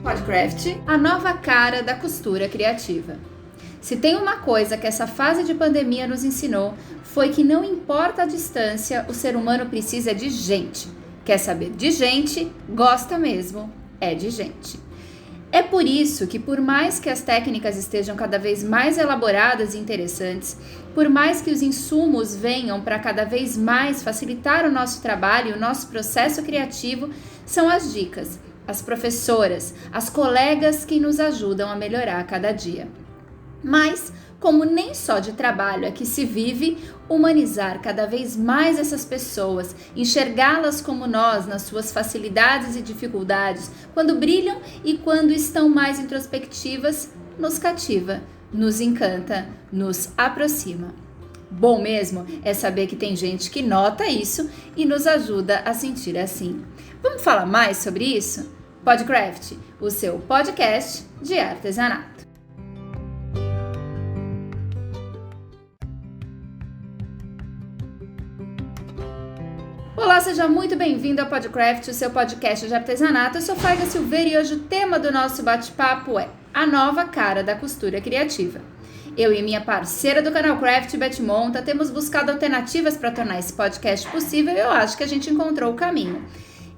Podcraft, a nova cara da costura criativa. Se tem uma coisa que essa fase de pandemia nos ensinou, foi que não importa a distância, o ser humano precisa de gente. Quer saber de gente, gosta mesmo, é de gente. É por isso que, por mais que as técnicas estejam cada vez mais elaboradas e interessantes, por mais que os insumos venham para cada vez mais facilitar o nosso trabalho e o nosso processo criativo, são as dicas, as professoras, as colegas que nos ajudam a melhorar a cada dia. Mas, como nem só de trabalho é que se vive, humanizar cada vez mais essas pessoas, enxergá-las como nós nas suas facilidades e dificuldades, quando brilham e quando estão mais introspectivas, nos cativa, nos encanta, nos aproxima. Bom mesmo é saber que tem gente que nota isso e nos ajuda a sentir assim. Vamos falar mais sobre isso? Podcraft, o seu podcast de artesanato. Olá, seja muito bem-vindo ao Podcraft, o seu podcast de artesanato. Eu sou Faiga Silveira e hoje o tema do nosso bate-papo é a nova cara da costura criativa. Eu e minha parceira do canal Craft, Beth Monta, temos buscado alternativas para tornar esse podcast possível e eu acho que a gente encontrou o caminho.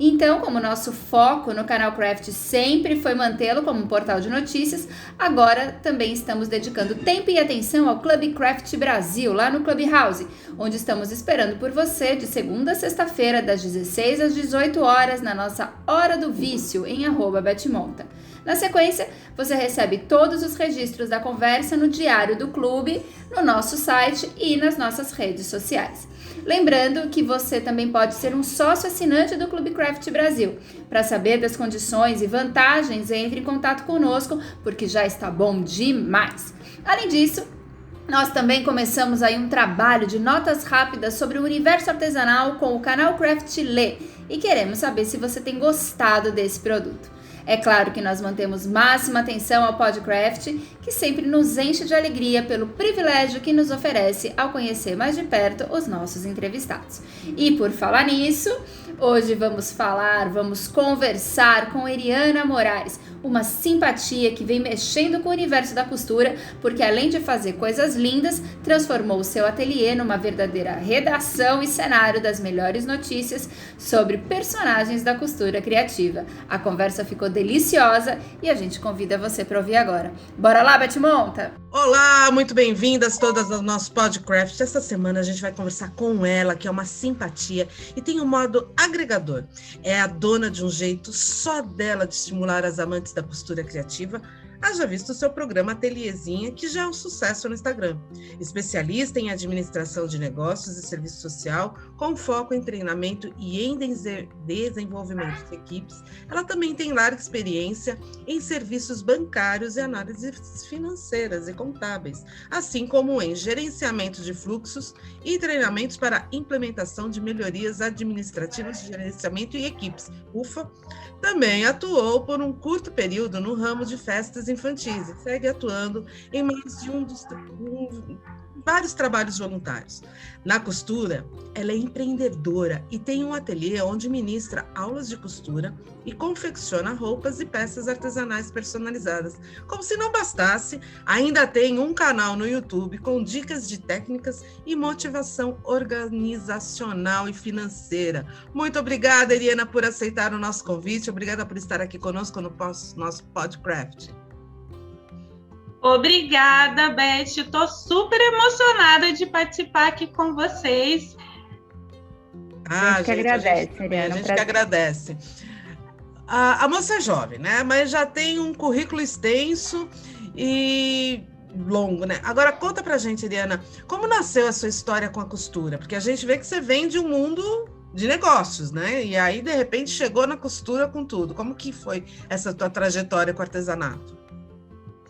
Então, como nosso foco no canal Craft sempre foi mantê-lo como um portal de notícias, agora também estamos dedicando tempo e atenção ao Clube Craft Brasil, lá no Clubhouse, onde estamos esperando por você de segunda a sexta-feira, das 16 às 18 horas, na nossa Hora do Vício, em @betmonta. Na sequência, você recebe todos os registros da conversa no diário do clube, no nosso site e nas nossas redes sociais. Lembrando que você também pode ser um sócio assinante do Clube Craft Brasil. Para saber das condições e vantagens, entre em contato conosco, porque já está bom demais. Além disso, nós também começamos aí um trabalho de notas rápidas sobre o universo artesanal com o canal Craft Lê e queremos saber se você tem gostado desse produto. É claro que nós mantemos máxima atenção ao Podcraft, que sempre nos enche de alegria pelo privilégio que nos oferece ao conhecer mais de perto os nossos entrevistados. E por falar nisso, hoje vamos conversar com Eriana Moraes, uma simpatia que vem mexendo com o universo da costura, porque além de fazer coisas lindas, transformou o seu ateliê numa verdadeira redação e cenário das melhores notícias sobre personagens da costura criativa. A conversa ficou deliciosa e a gente convida você para ouvir agora. Bora lá, Beth Monta? Olá, muito bem-vindas todas ao nosso Podcraft. Essa semana a gente vai conversar com ela, que é uma simpatia e tem um modo agregador. É a dona de um jeito só dela de estimular as amantes da costura criativa. Haja visto o seu programa Ateliêzinha, que já é um sucesso no Instagram. Especialista em administração de negócios e serviço social, com foco em treinamento e em desenvolvimento de equipes, ela também tem larga experiência em serviços bancários e análises financeiras e contábeis, assim como em gerenciamento de fluxos e treinamentos para implementação de melhorias administrativas de gerenciamento e equipes. Ufa! Também atuou por um curto período no ramo de festas infantis e segue atuando em mais de vários trabalhos voluntários. Na costura, ela é empreendedora e tem um ateliê onde ministra aulas de costura e confecciona roupas e peças artesanais personalizadas. Como se não bastasse, ainda tem um canal no YouTube com dicas de técnicas e motivação organizacional e financeira. Muito obrigada, Eriana, por aceitar o nosso convite. Obrigada por estar aqui conosco no nosso Podcraft. Obrigada, Beth. Estou super emocionada de participar aqui com vocês. A gente que agradece. A moça é jovem, né? Mas já tem um currículo extenso e longo, né? Agora conta pra gente, Eriana, como nasceu a sua história com a costura? Porque a gente vê que você vem de um mundo de negócios, né? E aí, de repente, chegou na costura com tudo. Como que foi essa tua trajetória com o artesanato?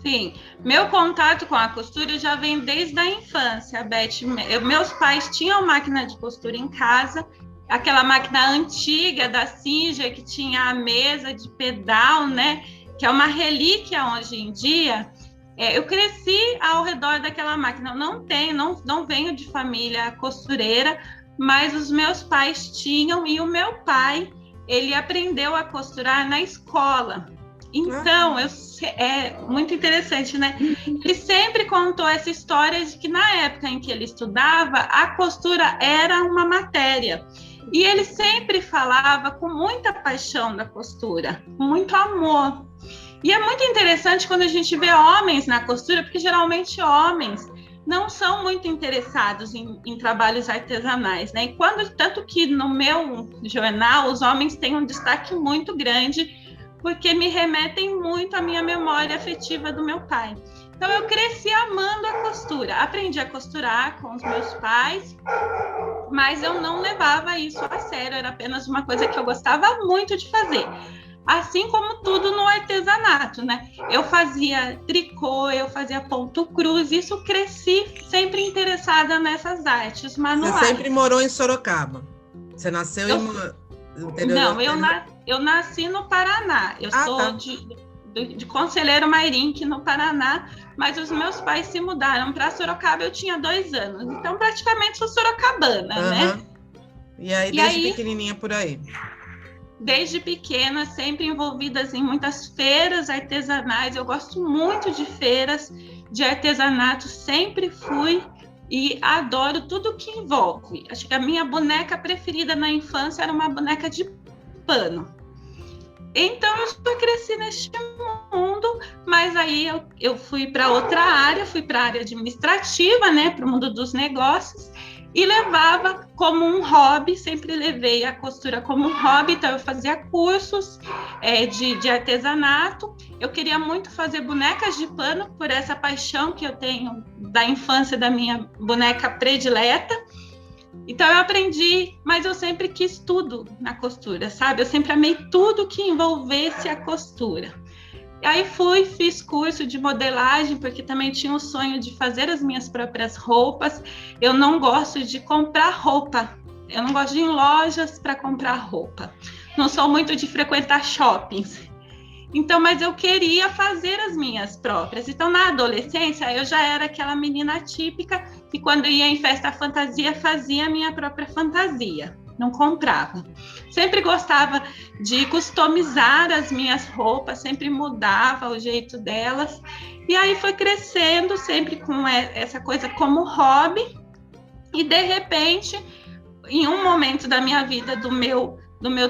Sim, meu contato com a costura já vem desde a infância, Beth. Meus pais tinham máquina de costura em casa, aquela máquina antiga da Singer, que tinha a mesa de pedal, né? Que é uma relíquia hoje em dia. Eu cresci ao redor daquela máquina. Não venho de família costureira, mas os meus pais tinham, e o meu pai, ele aprendeu a costurar na escola. Então, é muito interessante, né? Ele sempre contou essa história de que na época em que ele estudava, a costura era uma matéria. E ele sempre falava com muita paixão da costura, com muito amor. E é muito interessante quando a gente vê homens na costura, porque geralmente homens não são muito interessados em trabalhos artesanais, né? Tanto que no meu jornal os homens têm um destaque muito grande, porque me remetem muito à minha memória afetiva do meu pai. Então eu cresci amando a costura, aprendi a costurar com os meus pais, mas eu não levava isso a sério, era apenas uma coisa que eu gostava muito de fazer. Assim como tudo no artesanato, né? Eu fazia tricô, eu fazia ponto cruz, isso cresci sempre interessada nessas artes manuais. Você sempre morou em Sorocaba? Você nasceu no interior? Não, eu nasci no Paraná. Eu sou de Conselheiro Mairinque, no Paraná, mas os meus pais se mudaram para Sorocaba, eu tinha 2 anos. Então, praticamente sou sorocabana, né? E aí, desde pequenininha por aí? Desde pequena, sempre envolvidas em muitas feiras artesanais. Eu gosto muito de feiras de artesanato, sempre fui e adoro tudo que envolve. Acho que a minha boneca preferida na infância era uma boneca de pano. Então, eu cresci neste mundo, mas aí eu fui para outra área, fui para a área administrativa, né, para o mundo dos negócios, e levava como um hobby, sempre levei a costura como um hobby, então eu fazia cursos de artesanato. Eu queria muito fazer bonecas de pano, por essa paixão que eu tenho da infância da minha boneca predileta. Então eu aprendi, mas eu sempre quis tudo na costura, sabe? Eu sempre amei tudo que envolvesse a costura. E aí fiz curso de modelagem, porque também tinha o sonho de fazer as minhas próprias roupas. Eu não gosto de comprar roupa, eu não gosto de ir em lojas para comprar roupa. Não sou muito de frequentar shoppings. Então, mas eu queria fazer as minhas próprias. Então, na adolescência, eu já era aquela menina típica que quando ia em festa fantasia, fazia a minha própria fantasia. Não comprava. Sempre gostava de customizar as minhas roupas, sempre mudava o jeito delas. E aí foi crescendo sempre com essa coisa como hobby. E, de repente, em um momento da minha vida, do meu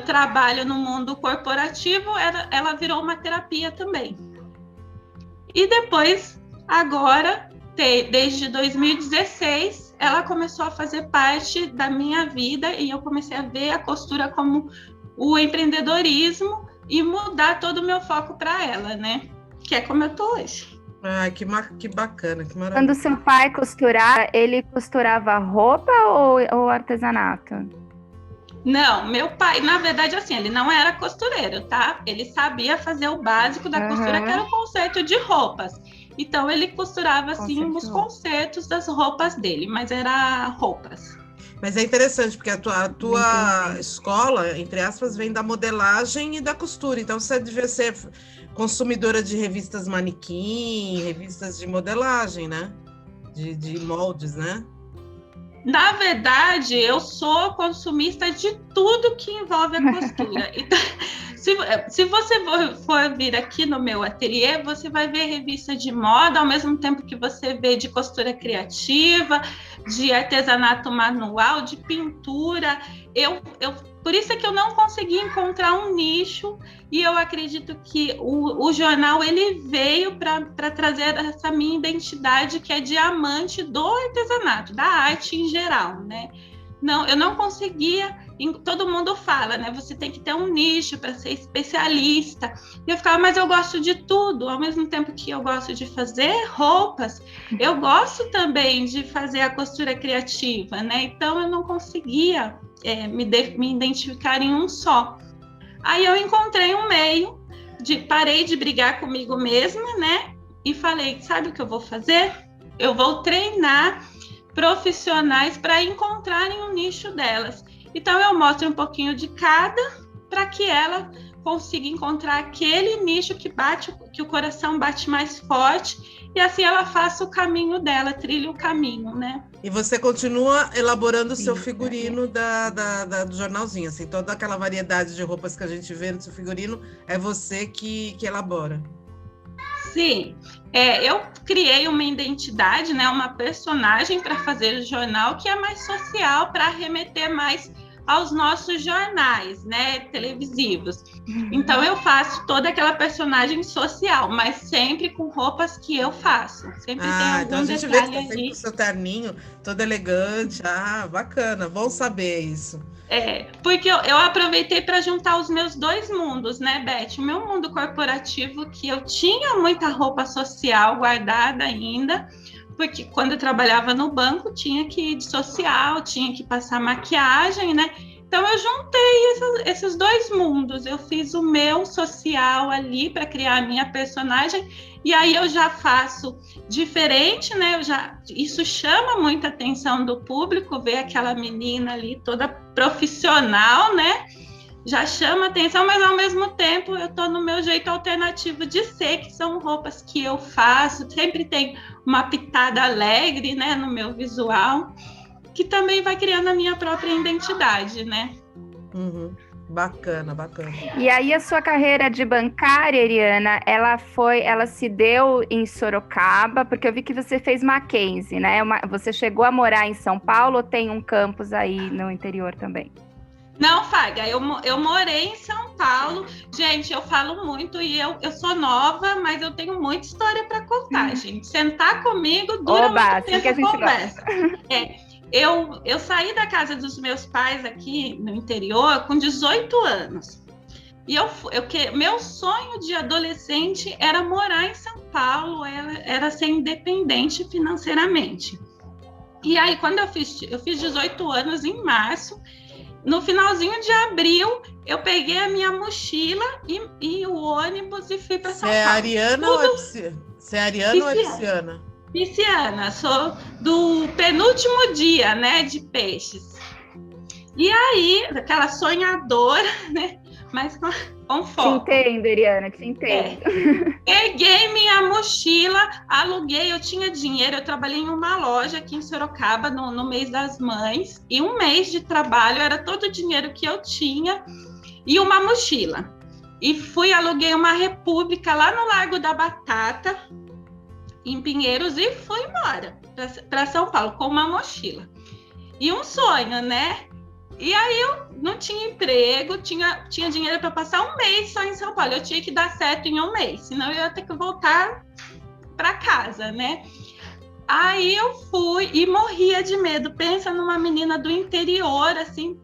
trabalho no mundo corporativo, ela virou uma terapia também. E depois, agora, desde 2016, ela começou a fazer parte da minha vida e eu comecei a ver a costura como o empreendedorismo e mudar todo o meu foco para ela, né? Que é como eu tô hoje. Ah, que bacana, que maravilha. Quando seu pai costurava, ele costurava roupa ou artesanato? Não, meu pai, na verdade, assim, ele não era costureiro, tá? Ele sabia fazer o básico da costura, que era o conserto de roupas. Então, ele costurava, assim, os consertos das roupas dele, mas era roupas. Mas é interessante, porque a tua escola, entre aspas, vem da modelagem e da costura. Então, você devia ser consumidora de revistas manequim, revistas de modelagem, né? De moldes, né? Na verdade, eu sou consumista de tudo que envolve a costura. Então, se você for vir aqui no meu ateliê, você vai ver revista de moda, ao mesmo tempo que você vê de costura criativa, de artesanato manual, de pintura. Por isso é que eu não consegui encontrar um nicho, e eu acredito que o jornal ele veio para trazer essa minha identidade, que é diamante do artesanato, da arte em geral, né? Não, eu não conseguia. Todo mundo fala, né? Você tem que ter um nicho para ser especialista. E eu ficava, mas eu gosto de tudo. Ao mesmo tempo que eu gosto de fazer roupas, eu gosto também de fazer a costura criativa, né? Então eu não conseguia me identificar em um só. Aí eu encontrei um meio, parei de brigar comigo mesma, né? E falei, sabe o que eu vou fazer? Eu vou treinar profissionais para encontrarem o nicho delas. Então eu mostro um pouquinho de cada para que ela consiga encontrar aquele nicho que o coração bate mais forte e assim ela faça o caminho dela, trilha o caminho, né? E você continua elaborando o seu figurino do jornalzinho, assim, toda aquela variedade de roupas que a gente vê no seu figurino, é você que elabora. Sim, eu criei uma identidade, né, uma personagem para fazer o jornal que é mais social, para remeter mais aos nossos jornais, né, televisivos. Então eu faço toda aquela personagem social, mas sempre com roupas que eu faço. Sempre tem algum então a gente vê que tá sempre com o seu terninho, todo elegante. Bacana, bom saber isso. Porque eu aproveitei para juntar os meus dois mundos, né, Beth? O meu mundo corporativo, que eu tinha muita roupa social guardada ainda, porque quando eu trabalhava no banco tinha que ir de social, tinha que passar maquiagem, né? Então eu juntei esses dois mundos. Eu fiz o meu social ali para criar a minha personagem, e aí eu já faço diferente, né? Isso chama muita atenção do público, ver aquela menina ali toda profissional, né? Já chama atenção, mas ao mesmo tempo eu estou no meu jeito alternativo de ser, que são roupas que eu faço, sempre tem uma pitada alegre, né, no meu visual, que também vai criando a minha própria identidade, né? Uhum. Bacana. E aí a sua carreira de bancária, Eriana, ela se deu em Sorocaba, porque eu vi que você fez Mackenzie, né? Você chegou a morar em São Paulo ou tem um campus aí no interior também? Não, Faga, eu morei em São Paulo. Gente, eu falo muito e eu sou nova, mas eu tenho muita história para contar, gente. Sentar comigo dura muito tempo a conversa. Eu saí da casa dos meus pais aqui no interior com 18 anos. E meu sonho de adolescente era morar em São Paulo, era ser independente financeiramente. E aí, quando eu fiz 18 anos em março, no finalzinho de abril, eu peguei a minha mochila e o ônibus e fui para São Paulo. Você é ariana ou é pisciana? Pisciana, sou do penúltimo dia, né, de peixes. E aí, aquela sonhadora, né, mas com foco. Te entendo, Eriana, te entendo. Peguei minha mochila, aluguei, eu tinha dinheiro, eu trabalhei em uma loja aqui em Sorocaba no mês das mães, e um mês de trabalho era todo o dinheiro que eu tinha e uma mochila. E aluguei uma república lá no Largo da Batata, em Pinheiros, e fui embora para São Paulo com uma mochila. E um sonho, né? E aí eu não tinha emprego, tinha dinheiro para passar um mês só em São Paulo. Eu tinha que dar certo em um mês, senão eu ia ter que voltar para casa, né? Aí eu fui e morria de medo. Pensa numa menina do interior, assim,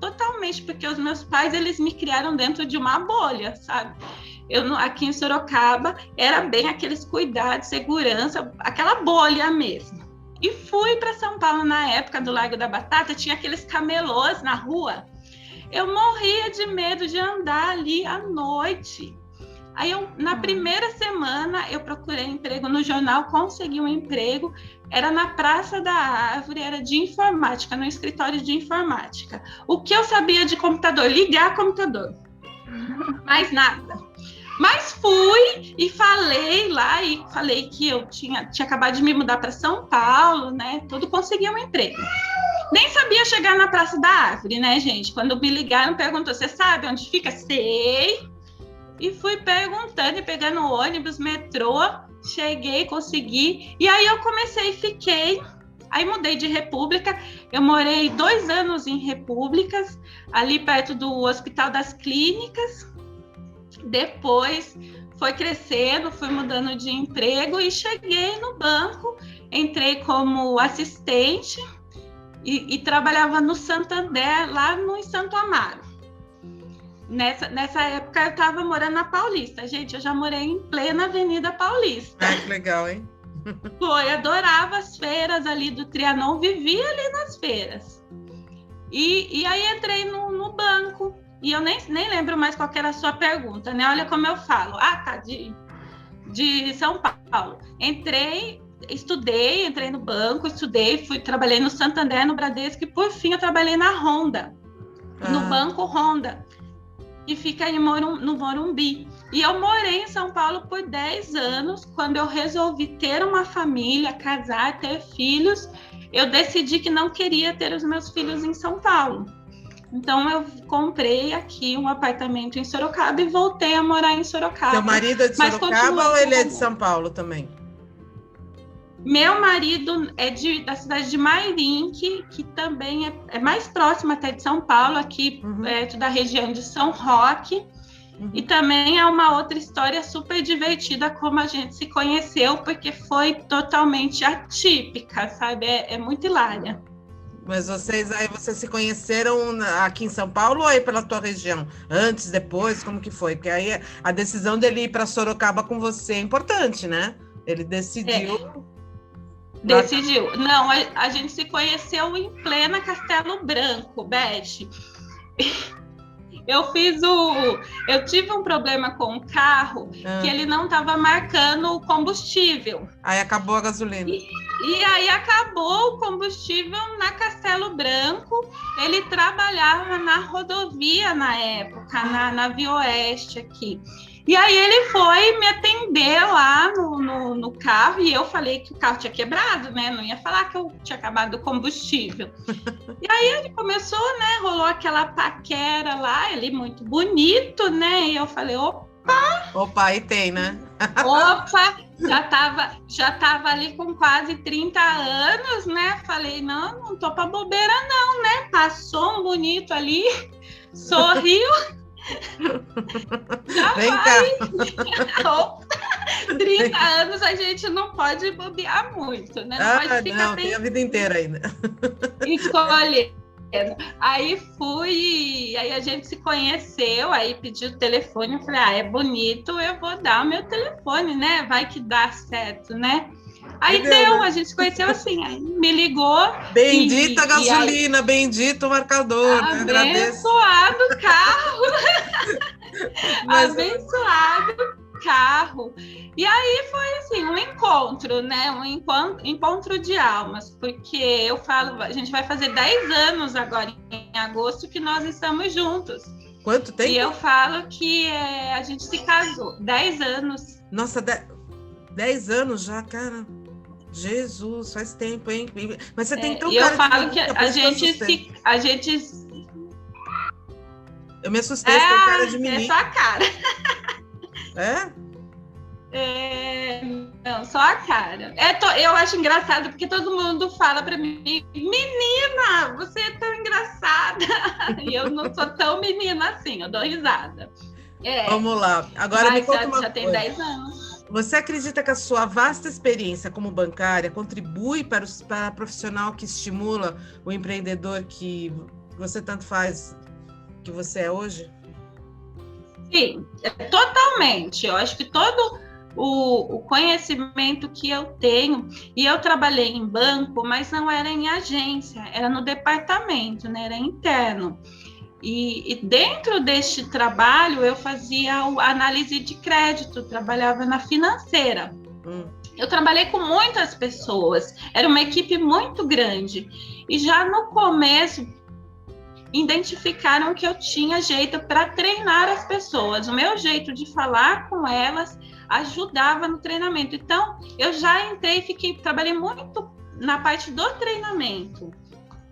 totalmente, porque os meus pais, eles me criaram dentro de uma bolha, sabe? Aqui em Sorocaba, era bem aqueles cuidados, segurança, aquela bolha mesmo. E fui para São Paulo na época do Largo da Batata, tinha aqueles camelôs na rua. Eu morria de medo de andar ali à noite. Aí, na primeira semana, eu procurei emprego no jornal, consegui um emprego, era na Praça da Árvore, era de informática, no escritório de informática. O que eu sabia de computador? Ligar computador. Mais nada. Mas fui e falei lá, e falei que eu tinha acabado de me mudar para São Paulo, né? Tudo, consegui um emprego. Nem sabia chegar na Praça da Árvore, né, gente? Quando me ligaram, perguntou, você sabe onde fica? Sei. E fui perguntando e pegando ônibus, metrô, cheguei, consegui. E aí eu comecei e fiquei. Aí mudei de república, eu morei 2 anos em repúblicas, ali perto do Hospital das Clínicas. Depois foi crescendo, fui mudando de emprego e cheguei no banco, entrei como assistente e trabalhava no Santander, lá no Santo Amaro. Nessa época eu estava morando na Paulista. Gente, eu já morei em plena Avenida Paulista. Que legal, hein? Adorava as feiras ali do Trianon, vivia ali nas feiras. E aí entrei no banco. E eu nem lembro mais qual que era a sua pergunta, né? Olha como eu falo. De São Paulo. Entrei no banco, trabalhei no Santander, no Bradesco, e por fim eu trabalhei na Honda, no Banco Honda, que fica aí no Morumbi. E eu morei em São Paulo por 10 anos. Quando eu resolvi ter uma família, casar, ter filhos, eu decidi que não queria ter os meus filhos em São Paulo. Então, eu comprei aqui um apartamento em Sorocaba e voltei a morar em Sorocaba. Seu marido é de Sorocaba ou ele é de São Paulo também? Meu marido é da cidade de Mairim, que também é mais próximo até de São Paulo, aqui perto da região de São Roque. E também é uma outra história super divertida como a gente se conheceu, porque foi totalmente atípica, sabe? É muito hilária. Mas vocês se conheceram aqui em São Paulo ou aí pela tua região? Antes, depois, como que foi? Porque aí a decisão dele ir para Sorocaba com você é importante, né? Ele decidiu... Decidiu. Não, a gente se conheceu em plena Castelo Branco, Beth. Eu tive um problema com o carro que ele não estava marcando o combustível. Aí acabou a gasolina. E aí acabou o combustível na Castelo Branco. Ele trabalhava na rodovia na época, na Via Oeste aqui. E aí ele foi me atender lá no carro e eu falei que o carro tinha quebrado, né? Não ia falar que eu tinha acabado o combustível. E aí ele começou, né? Rolou aquela paquera lá, ele muito bonito, né? E eu falei, Opa, aí tem, né? Opa, já tava ali com quase 30 anos, né? Falei, não tô pra bobeira não, né? Passou um bonito ali, sorriu. Já Vem cá. Opa, 30 anos a gente não pode bobear muito, né? Não pode ficar tem a vida inteira ainda. Escolhe. Aí aí a gente se conheceu, aí pediu o telefone, eu falei, é bonito, eu vou dar o meu telefone, né? Vai que dá certo, né? Aí deu, a gente se conheceu assim, aí me ligou. Bendita gasolina, bendito o marcador. Abençoado carro. Abençoado carro. E aí foi assim, um encontro, né? Um encontro de almas, porque eu falo, a gente vai fazer 10 anos agora em agosto que nós estamos juntos. Quanto tempo? E eu falo que a gente se casou, 10 anos. Nossa, 10 anos já, cara. Jesus, faz tempo, hein? Mas você tem tão cara eu falo de que a gente Eu me assustei, você tem cara de menino. É só a cara. Não, só a cara. Eu acho engraçado porque todo mundo fala pra mim, menina, você é tão engraçada. E eu não sou tão menina assim, eu dou risada. Vamos lá. Agora me conta uma já tem 10 anos. Você acredita que a sua vasta experiência como bancária contribui para a profissional que estimula o empreendedor que você tanto faz, que você é hoje? Sim, totalmente. Eu acho que todo o conhecimento que eu tenho, e eu trabalhei em banco, mas não era em agência, era no departamento, né? Era interno. E dentro deste trabalho eu fazia a análise de crédito, trabalhava na financeira. Eu trabalhei com muitas pessoas, era uma equipe muito grande. E já no começo identificaram que eu tinha jeito para treinar as pessoas. O meu jeito de falar com elas ajudava no treinamento. Então, eu já entrei e trabalhei muito na parte do treinamento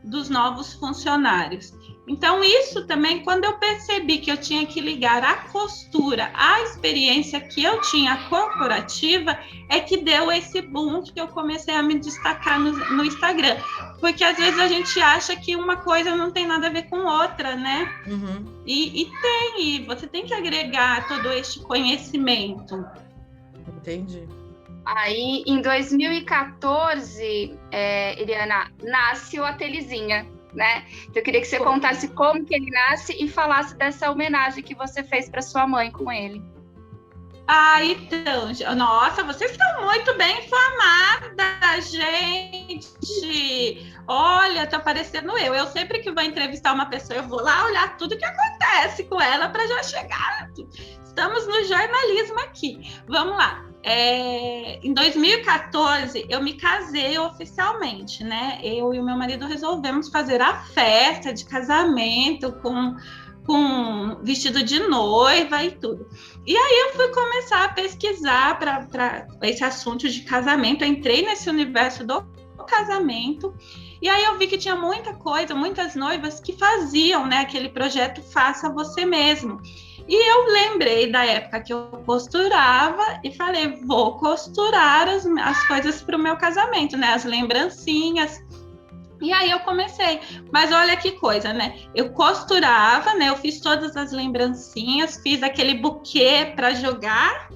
dos novos funcionários. Então, isso também, quando eu percebi que eu tinha que ligar a costura à experiência que eu tinha corporativa, é que deu esse boom que eu comecei a me destacar no Instagram. Porque às vezes a gente acha que uma coisa não tem nada a ver com outra, né? E você tem que agregar todo este conhecimento. Entendi. Aí, em 2014, Eliana, nasce o Atelizinha, né? Então, eu queria que você contasse como que ele nasce e falasse dessa homenagem que você fez para sua mãe com ele. Então, nossa, vocês estão muito bem informadas, gente. Olha, tá parecendo eu. Eu sempre que vou entrevistar uma pessoa, eu vou lá olhar tudo que acontece com ela para já chegar. Estamos no jornalismo aqui. Vamos lá. Em 2014, eu me casei oficialmente, né? Eu e o meu marido resolvemos fazer a festa de casamento com com vestido de noiva e tudo. E aí eu fui começar a pesquisar para esse assunto de casamento. Eu entrei nesse universo do casamento e aí eu vi que tinha muita coisa, muitas noivas que faziam, né, aquele projeto Faça Você Mesmo. E eu lembrei da época que eu costurava e falei, vou costurar as coisas para o meu casamento, né, as lembrancinhas. E aí eu comecei, mas olha que coisa, né? Eu costurava, né? Eu fiz todas as lembrancinhas, fiz aquele buquê para jogar,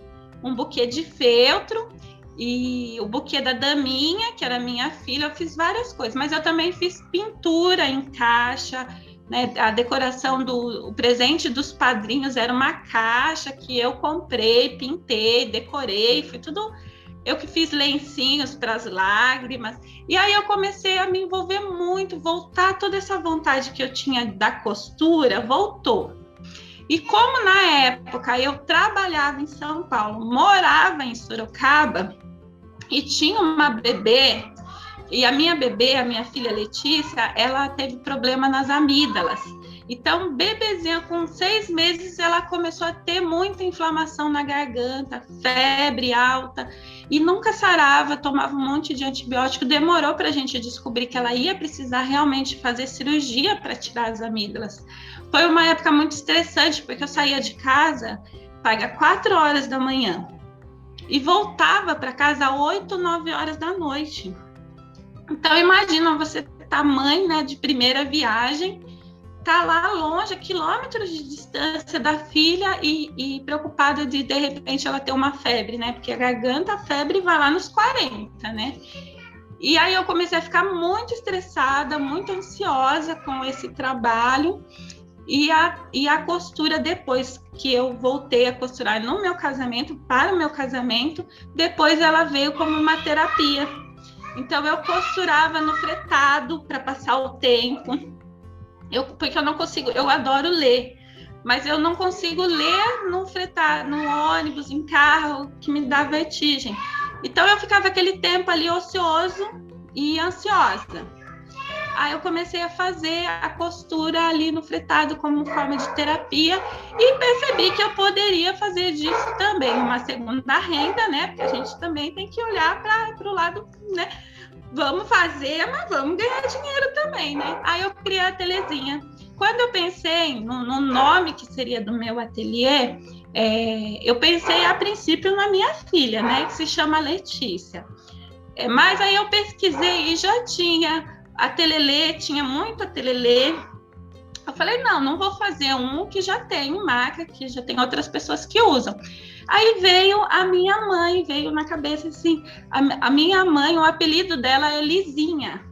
um buquê de feltro e o buquê da Daminha, que era minha filha. Eu fiz várias coisas, mas eu também fiz pintura em caixa, né? A decoração o presente dos padrinhos era uma caixa que eu comprei, pintei, decorei, foi tudo. Eu que fiz lencinhos para as lágrimas. E aí eu comecei a me envolver muito, voltar toda essa vontade que eu tinha da costura, voltou. E como na época eu trabalhava em São Paulo, morava em Sorocaba e tinha uma bebê, e a minha filha Letícia, ela teve problema nas amígdalas. Então, bebezinha com 6 meses, ela começou a ter muita inflamação na garganta, febre alta, e nunca sarava, tomava um monte de antibiótico. Demorou para a gente descobrir que ela ia precisar realmente fazer cirurgia para tirar as amígdalas. Foi uma época muito estressante, porque eu saía de casa, paga 4 horas da manhã, e voltava para casa às 8, 9 horas da noite. Então, imagina você tá mãe, né, de primeira viagem, tá lá longe, a quilômetros de distância da filha e preocupada de repente ela ter uma febre, né? Porque a garganta, a febre vai lá nos 40, né? E aí eu comecei a ficar muito estressada, muito ansiosa com esse trabalho e a costura, depois que eu voltei a costurar no meu casamento, para o meu casamento, depois ela veio como uma terapia. Então eu costurava no fretado para passar o tempo. Porque eu não consigo, eu adoro ler, mas eu não consigo ler no ônibus, em carro, que me dá vertigem. Então eu ficava aquele tempo ali ocioso e ansiosa. Aí eu comecei a fazer a costura ali no fretado como forma de terapia e percebi que eu poderia fazer disso também uma segunda renda, né? Porque a gente também tem que olhar para o lado, né? Vamos fazer, mas vamos ganhar dinheiro também, né? Aí eu criei a Ateliêzinha. Quando eu pensei no nome que seria do meu ateliê, eu pensei a princípio na minha filha, né? Que se chama Letícia. Mas aí eu pesquisei e já tinha Atelelê, tinha muito Atelelê. Eu falei, não vou fazer um que já tem marca, que já tem outras pessoas que usam. Aí veio a minha mãe, veio na cabeça assim, a minha mãe, o apelido dela é Lizinha.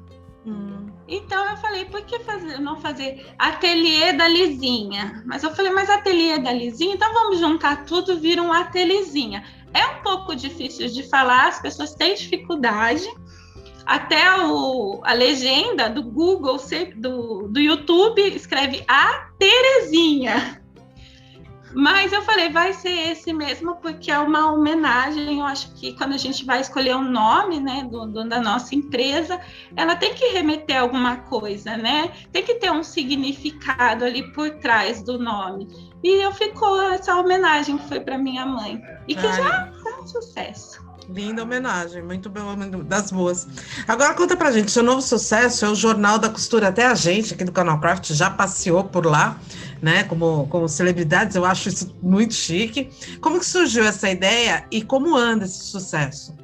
Então eu falei, por que não fazer Ateliê da Lizinha? Mas eu falei, mas Ateliê da Lizinha? Então vamos juntar tudo, vira um Atelizinha. É um pouco difícil de falar, as pessoas têm dificuldade. Até a legenda do Google, do YouTube, escreve a Terezinha. Mas eu falei, vai ser esse mesmo, porque é uma homenagem. Eu acho que quando a gente vai escolher um nome, né, da nossa empresa, ela tem que remeter a alguma coisa, né? Tem que ter um significado ali por trás do nome. E ficou essa homenagem que foi para minha mãe. E que já é um sucesso. Linda homenagem, muito boa, das boas. Agora conta pra gente, seu novo sucesso é o Jornal da Costura. Até a gente aqui do Canal Craft já passeou por lá, né, como celebridades. Eu acho isso muito chique. Como que surgiu essa ideia e como anda esse sucesso?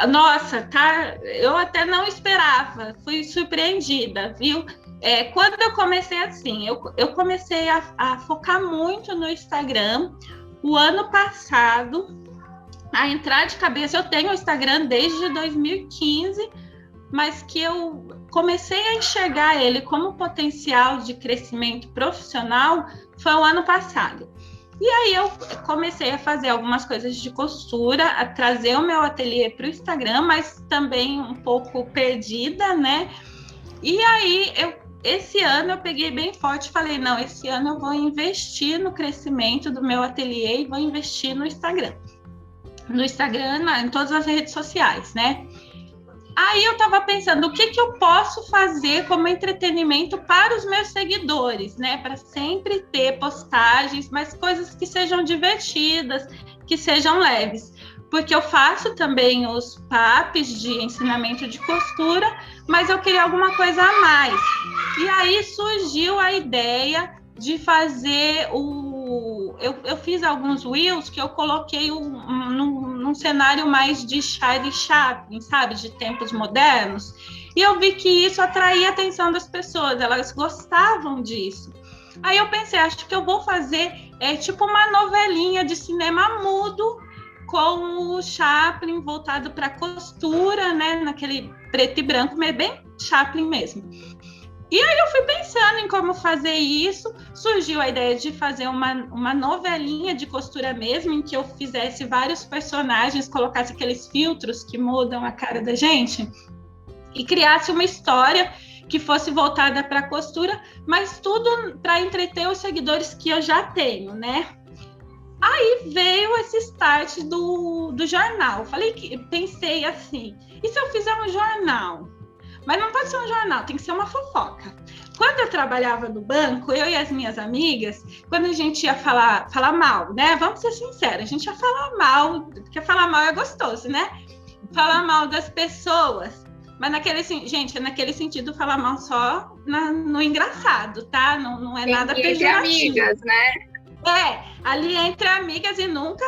Nossa, tá, eu até não esperava, fui surpreendida, viu? Quando eu comecei assim, eu comecei a focar muito no Instagram. O ano passado, a entrar de cabeça, eu tenho o Instagram desde 2015, mas que eu comecei a enxergar ele como potencial de crescimento profissional foi o ano passado. E aí eu comecei a fazer algumas coisas de costura, a trazer o meu ateliê para o Instagram, mas também um pouco perdida, né? E aí esse ano eu peguei bem forte e falei, não, esse ano eu vou investir no crescimento do meu ateliê e vou investir no Instagram. No Instagram, em todas as redes sociais, né? Aí eu estava pensando, o que eu posso fazer como entretenimento para os meus seguidores, né? Para sempre ter postagens, mas coisas que sejam divertidas, que sejam leves. Porque eu faço também os PAPs de ensinamento de costura, mas eu queria alguma coisa a mais. E aí surgiu a ideia de fazer eu fiz alguns reels que eu coloquei num cenário mais de Charlie Chaplin, sabe? De tempos modernos. E eu vi que isso atraía a atenção das pessoas, elas gostavam disso. Aí eu pensei, acho que eu vou fazer tipo uma novelinha de cinema mudo com o Chaplin voltado para costura, né? Naquele preto e branco, mas bem Chaplin mesmo. E aí eu fui pensando em como fazer isso, surgiu a ideia de fazer uma novelinha de costura mesmo, em que eu fizesse vários personagens, colocasse aqueles filtros que mudam a cara da gente, e criasse uma história que fosse voltada para a costura, mas tudo para entreter os seguidores que eu já tenho, né? Aí veio esse start do jornal. Pensei assim, e se eu fizer um jornal? Mas não pode ser um jornal, tem que ser uma fofoca. Quando eu trabalhava no banco, eu e as minhas amigas, quando a gente ia falar mal, né? Vamos ser sinceros, a gente ia falar mal, porque falar mal é gostoso, né? Falar mal das pessoas. Mas naquele sentido, falar mal só no engraçado, tá? Não é nada pejorativo. Entre amigas, né? Ali entre amigas e nunca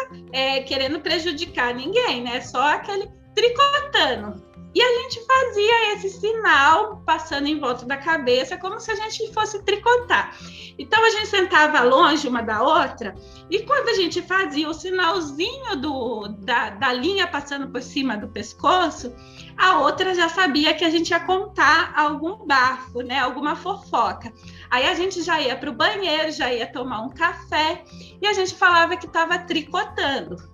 querendo prejudicar ninguém, né? Só aquele tricotando. E a gente fazia esse sinal passando em volta da cabeça, como se a gente fosse tricotar. Então, a gente sentava longe uma da outra, e quando a gente fazia o sinalzinho da linha passando por cima do pescoço, a outra já sabia que a gente ia contar algum bafo, né? Alguma fofoca. Aí a gente já ia para o banheiro, já ia tomar um café, e a gente falava que estava tricotando.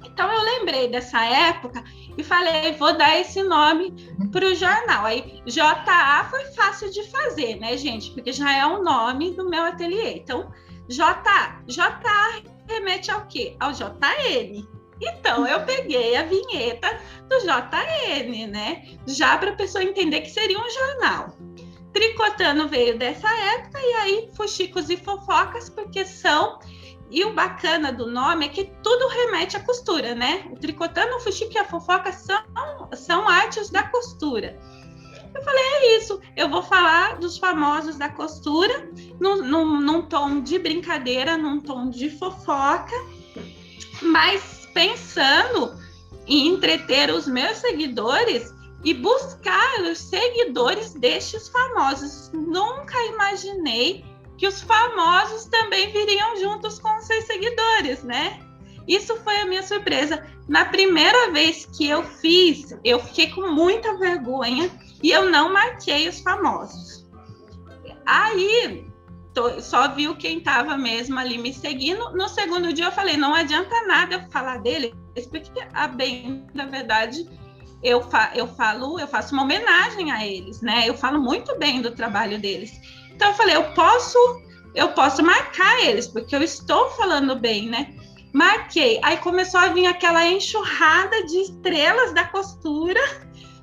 Então, eu lembrei dessa época e falei, vou dar esse nome para o jornal. Aí, JA foi fácil de fazer, né, gente? Porque já é o nome do meu ateliê. Então, JA remete ao quê? Ao JN. Então, eu peguei a vinheta do JN, né? Já para a pessoa entender que seria um jornal. Tricotando veio dessa época, e aí, fuxicos e fofocas, porque são... E o bacana do nome é que tudo remete à costura, né? O tricotando, o fuxico e a fofoca são artes da costura. Eu falei, é isso, eu vou falar dos famosos da costura, num tom de brincadeira, num tom de fofoca, mas pensando em entreter os meus seguidores e buscar os seguidores destes famosos. Nunca imaginei que os famosos também viriam juntos com os seus seguidores, né? Isso foi a minha surpresa. Na primeira vez que eu fiz, eu fiquei com muita vergonha e eu não marquei os famosos. Aí, só viu quem estava mesmo ali me seguindo. No segundo dia eu falei, não adianta nada eu falar deles, porque, na verdade, eu faço uma homenagem a eles, né? Eu falo muito bem do trabalho deles. Então eu falei, eu posso marcar eles, porque eu estou falando bem, né? Marquei. Aí começou a vir aquela enxurrada de estrelas da costura,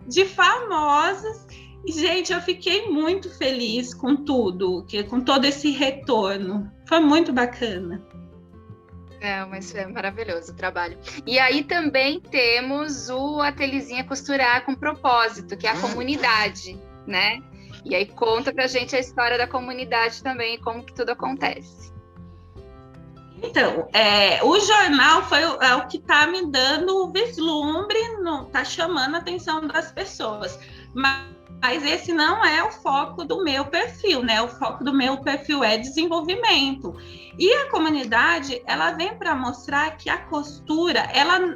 de famosos. E, gente, eu fiquei muito feliz com tudo, com todo esse retorno. Foi muito bacana. Mas é maravilhoso o trabalho. E aí também temos o Atelizinha Costurar com Propósito, que é a comunidade, né? E aí conta pra gente a história da comunidade também, como que tudo acontece. Então, o jornal é o que está me dando o vislumbre, está chamando a atenção das pessoas. Mas esse não é o foco do meu perfil, né? O foco do meu perfil é desenvolvimento. E a comunidade, ela vem para mostrar que a costura,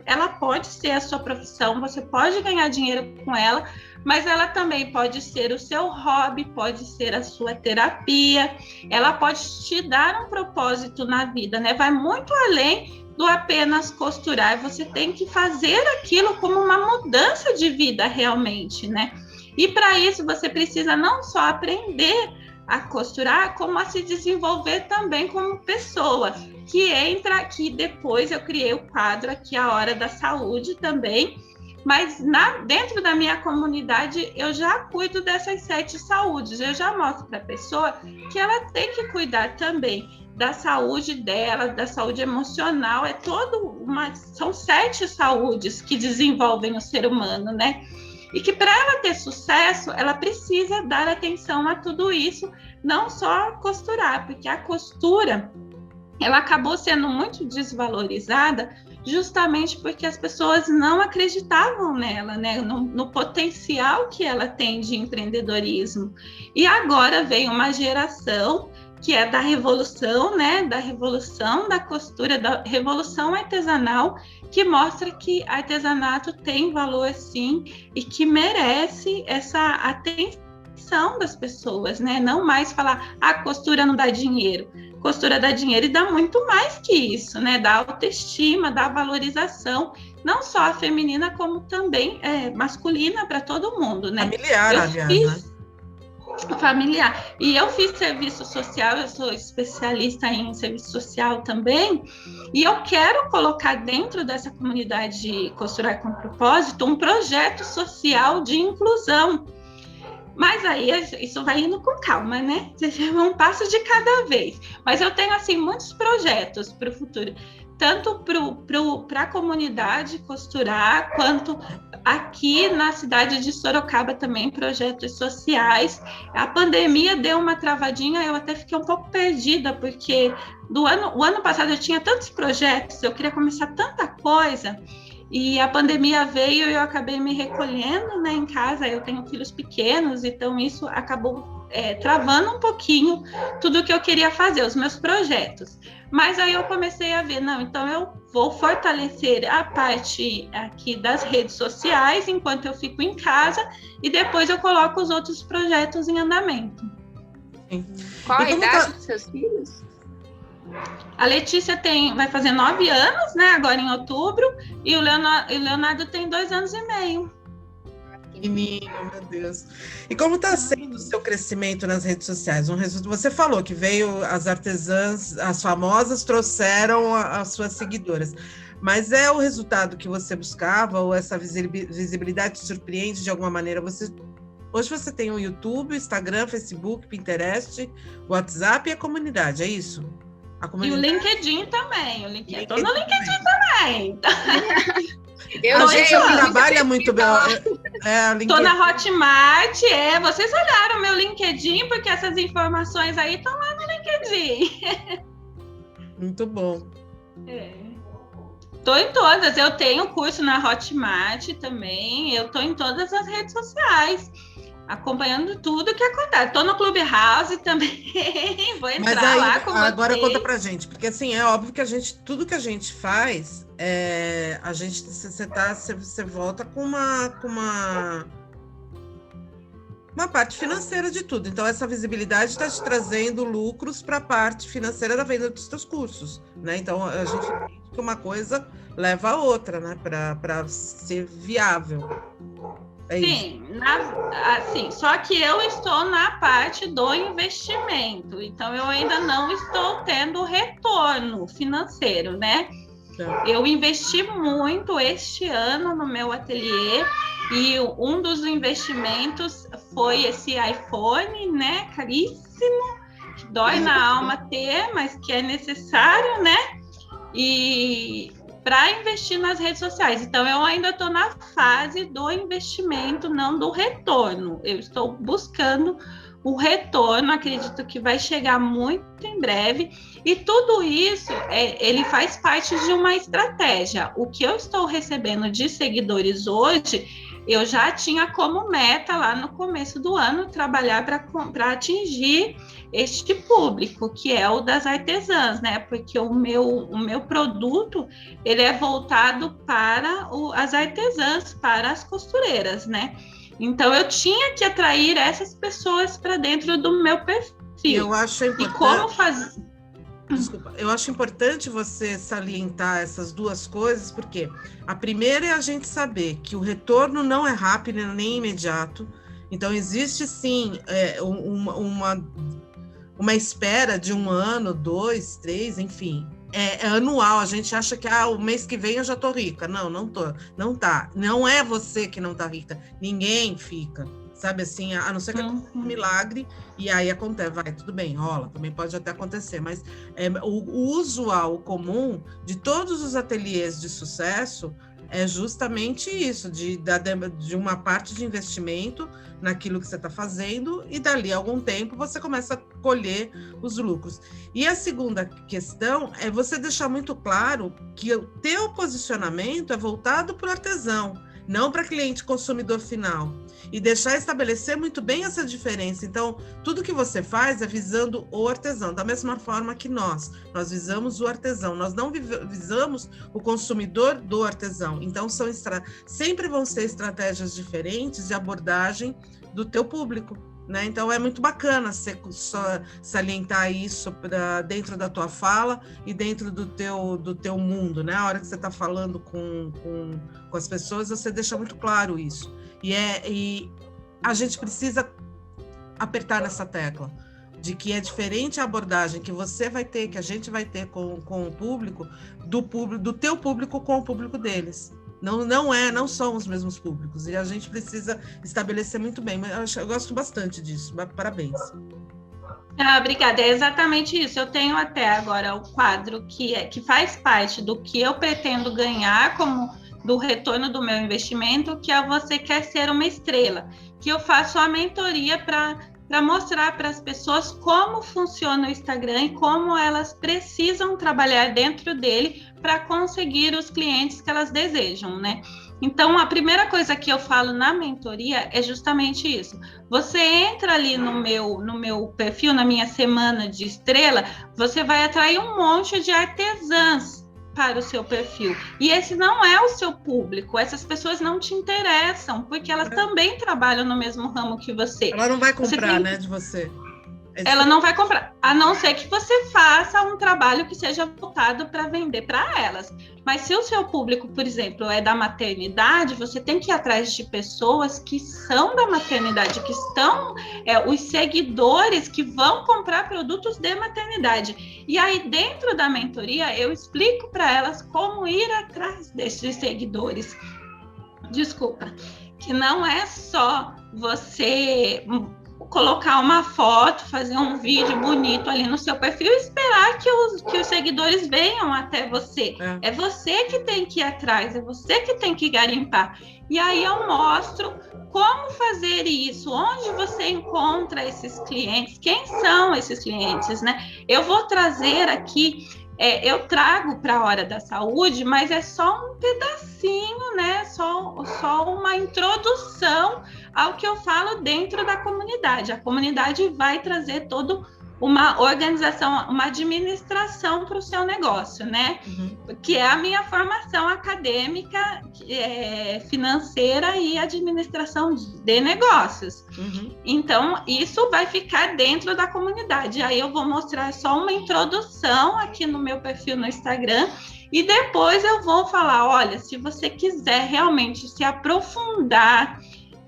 ela pode ser a sua profissão, você pode ganhar dinheiro com ela, mas ela também pode ser o seu hobby, pode ser a sua terapia, ela pode te dar um propósito na vida, né? Vai muito além do apenas costurar, você tem que fazer aquilo como uma mudança de vida realmente, né? E para isso você precisa não só aprender a costurar, como a se desenvolver também como pessoa, que entra aqui depois, eu criei o quadro aqui, a Hora da Saúde também, Mas dentro da minha comunidade, eu já cuido dessas 7 saúdes. Eu já mostro para a pessoa que ela tem que cuidar também da saúde dela, da saúde emocional. São 7 saúdes que desenvolvem o ser humano, né? E que para ela ter sucesso, ela precisa dar atenção a tudo isso, não só costurar, porque a costura, ela acabou sendo muito desvalorizada justamente porque as pessoas não acreditavam nela, né? No potencial que ela tem de empreendedorismo. E agora vem uma geração que é da revolução, né? Da revolução da costura, da revolução artesanal, que mostra que artesanato tem valor, sim, e que merece essa atenção das pessoas, né? Não mais falar, costura não dá dinheiro. Costura dá dinheiro e dá muito mais que isso, né? Dá autoestima, dá valorização, não só a feminina, como também masculina para todo mundo, né? Familiar, aliás, né? Familiar. E eu fiz serviço social, eu sou especialista em serviço social também, e eu quero colocar dentro dessa comunidade Costurar com Propósito um projeto social de inclusão. Mas aí isso vai indo com calma, né? Um passo de cada vez. Mas eu tenho, assim, muitos projetos para o futuro, tanto para a comunidade costurar, quanto aqui na cidade de Sorocaba também, projetos sociais. A pandemia deu uma travadinha, eu até fiquei um pouco perdida, porque o ano passado eu tinha tantos projetos, eu queria começar tanta coisa, e a pandemia veio e eu acabei me recolhendo, né, em casa. Eu tenho filhos pequenos, então isso acabou travando um pouquinho tudo que eu queria fazer, os meus projetos. Mas aí eu comecei a ver, não, então eu vou fortalecer a parte aqui das redes sociais enquanto eu fico em casa, e depois eu coloco os outros projetos em andamento. Sim. Qual a idade dos seus filhos? A Letícia vai fazer 9 anos, né, agora em outubro, e o Leonardo tem 2 anos e meio. Menino, meu Deus. E como está sendo o seu crescimento nas redes sociais? Você falou que veio as artesãs, as famosas, trouxeram as suas seguidoras. Mas é o resultado que você buscava, ou essa visibilidade te surpreende de alguma maneira? Hoje você tem o YouTube, Instagram, Facebook, Pinterest, WhatsApp e a comunidade, é isso? E o LinkedIn também. Estou no LinkedIn também. A gente trabalha muito bem. Estou na Hotmart. Vocês olharam meu LinkedIn, porque essas informações aí estão lá no LinkedIn. Muito bom. Estou em todas. Eu tenho curso na Hotmart também. Eu estou em todas as redes sociais, acompanhando tudo que acontece. Estou no Clubhouse também. Vou entrar lá com vocês. Agora conta pra gente, porque assim, é óbvio que tudo que a gente faz, você volta com uma parte financeira de tudo. Então, essa visibilidade está te trazendo lucros para a parte financeira da venda dos seus cursos, né? Então, a gente entende que uma coisa leva a outra, né? Para ser viável. Sim, só que eu estou na parte do investimento, então eu ainda não estou tendo retorno financeiro, né? Eu investi muito este ano no meu ateliê, e um dos investimentos foi esse iPhone, né? Caríssimo, que dói na alma ter, mas que é necessário, né? E para investir nas redes sociais. Então, eu ainda estou na fase do investimento, não do retorno. Eu estou buscando o retorno, acredito que vai chegar muito em breve. E tudo isso, ele faz parte de uma estratégia. O que eu estou recebendo de seguidores hoje, eu já tinha como meta lá no começo do ano trabalhar para atingir este público, que é o das artesãs, né? Porque o meu produto, ele é voltado para as artesãs, para as costureiras, né? Então, eu tinha que atrair essas pessoas para dentro do meu perfil. Eu acho importante. E como fazer... Desculpa, eu acho importante você salientar essas duas coisas, porque a primeira é a gente saber que o retorno não é rápido nem imediato. Então, existe sim uma espera de 1 ano, 2, 3, enfim. É anual, a gente acha que o mês que vem eu já tô rica. Não tô, não tá. Não é você que não tá rica, ninguém fica, sabe assim, a não ser que aconteça um milagre, e aí acontece, vai, tudo bem, rola, também pode até acontecer, mas o usual, o comum de todos os ateliês de sucesso é justamente isso, de uma parte de investimento naquilo que você está fazendo, e dali a algum tempo você começa a colher os lucros. E a segunda questão é você deixar muito claro que o teu posicionamento é voltado para o artesão, não para cliente consumidor final, e deixar estabelecer muito bem essa diferença. Então, tudo que você faz é visando o artesão, da mesma forma que nós visamos o artesão, nós não visamos o consumidor do artesão. Então, sempre vão ser estratégias diferentes de abordagem do teu público, né? Então, é muito bacana você só salientar isso dentro da tua fala e dentro do teu mundo, né? A hora que você está falando com as pessoas, você deixa muito claro isso. E a gente precisa apertar nessa tecla de que é diferente a abordagem que você vai ter, que a gente vai ter com o público, do teu público com o público deles. Não são os mesmos públicos, e a gente precisa estabelecer muito bem. Eu gosto bastante disso, parabéns. Obrigada, é exatamente isso. Eu tenho até agora o quadro que faz parte do que eu pretendo ganhar como do retorno do meu investimento, que é Você Quer Ser Uma Estrela, que eu faço a mentoria para mostrar para as pessoas como funciona o Instagram e como elas precisam trabalhar dentro dele para conseguir os clientes que elas desejam, né? Então, a primeira coisa que eu falo na mentoria é justamente isso. Você entra ali no meu perfil, na minha semana de estrela, você vai atrair um monte de artesãs para o seu perfil. E esse não é o seu público. Essas pessoas não te interessam, porque elas também trabalham no mesmo ramo que você. Ela não vai comprar, né, de você. Ela não vai comprar, a não ser que você faça um trabalho que seja voltado para vender para elas. Mas se o seu público, por exemplo, é da maternidade, você tem que ir atrás de pessoas que são da maternidade, que estão os seguidores que vão comprar produtos de maternidade. E aí, dentro da mentoria, eu explico para elas como ir atrás desses seguidores. Desculpa, que não é só você colocar uma foto, fazer um vídeo bonito ali no seu perfil e esperar que os seguidores venham até você. É você que tem que ir atrás, é você que tem que garimpar. E aí eu mostro como fazer isso, onde você encontra esses clientes, quem são esses clientes, né? Eu vou trazer aqui, eu trago para a Hora da Saúde, mas é só um pedacinho, né? Só uma introdução ao que eu falo dentro da comunidade. A comunidade vai trazer toda uma organização, uma administração para o seu negócio, né? Que é a minha formação acadêmica, financeira e administração de negócios. Então, isso vai ficar dentro da comunidade. Aí eu vou mostrar só uma introdução aqui no meu perfil no Instagram, e depois eu vou falar, olha, se você quiser realmente se aprofundar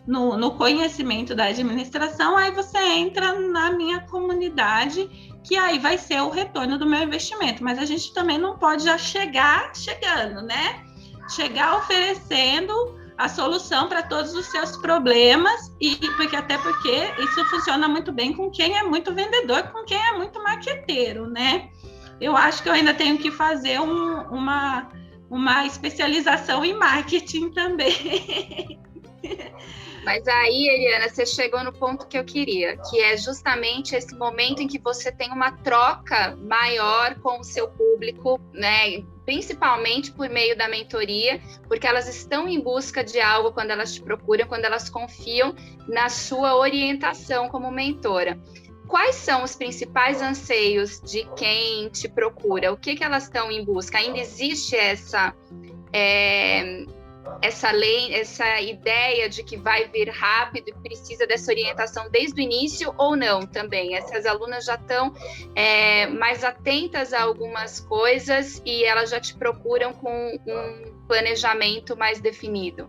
no conhecimento da administração, aí você entra na minha comunidade, que aí vai ser o retorno do meu investimento. Mas a gente também não pode já chegar chegando, né? Chegar oferecendo a solução para todos os seus problemas, até porque isso funciona muito bem com quem é muito vendedor, com quem é muito marqueteiro, né? Eu acho que eu ainda tenho que fazer uma especialização em marketing também. Mas aí, Eliana, você chegou no ponto que eu queria, que é justamente esse momento em que você tem uma troca maior com o seu público, né? Principalmente por meio da mentoria, porque elas estão em busca de algo quando elas te procuram, quando elas confiam na sua orientação como mentora. Quais são os principais anseios de quem te procura? O que elas estão em busca? Ainda existe essa ideia de que vai vir rápido e precisa dessa orientação desde o início, ou não também? Essas alunas já estão mais atentas a algumas coisas e elas já te procuram com um planejamento mais definido?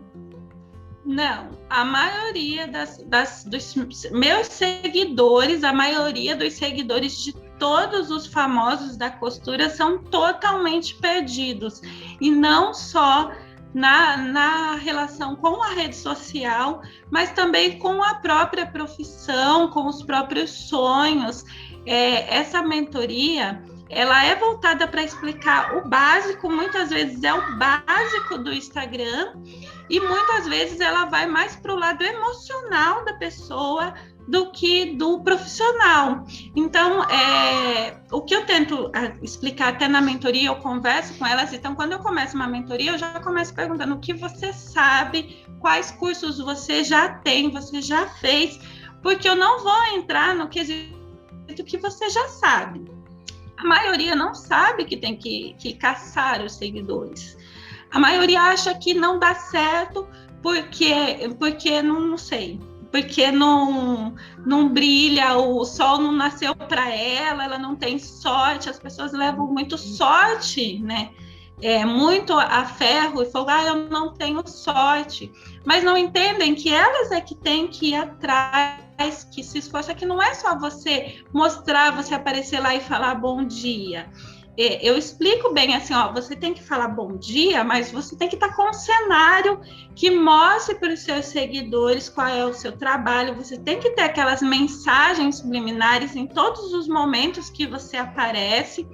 Não, a maioria dos meus seguidores, a maioria dos seguidores de todos os famosos da costura são totalmente perdidos. E não só na relação com a rede social, mas também com a própria profissão, com os próprios sonhos. Essa mentoria, ela é voltada para explicar o básico, muitas vezes é o básico do Instagram, e muitas vezes ela vai mais para o lado emocional da pessoa do que do profissional. Então, o que eu tento explicar até na mentoria, eu converso com elas. Então, quando eu começo uma mentoria, eu já começo perguntando o que você sabe, quais cursos você já tem, você já fez, porque eu não vou entrar no quesito que você já sabe. A maioria não sabe que tem que caçar os seguidores. A maioria acha que não dá certo porque não sei, porque não brilha, o sol não nasceu para ela não tem sorte. As pessoas levam muito sorte, né? Muito a ferro e falam, eu não tenho sorte. Mas não entendem que elas é que têm que ir atrás, que se esforça, que não é só você mostrar, você aparecer lá e falar bom dia. Eu explico bem assim, você tem que falar bom dia, mas você tem que estar com um cenário que mostre para os seus seguidores qual é o seu trabalho. Você tem que ter aquelas mensagens subliminares em todos os momentos que você aparece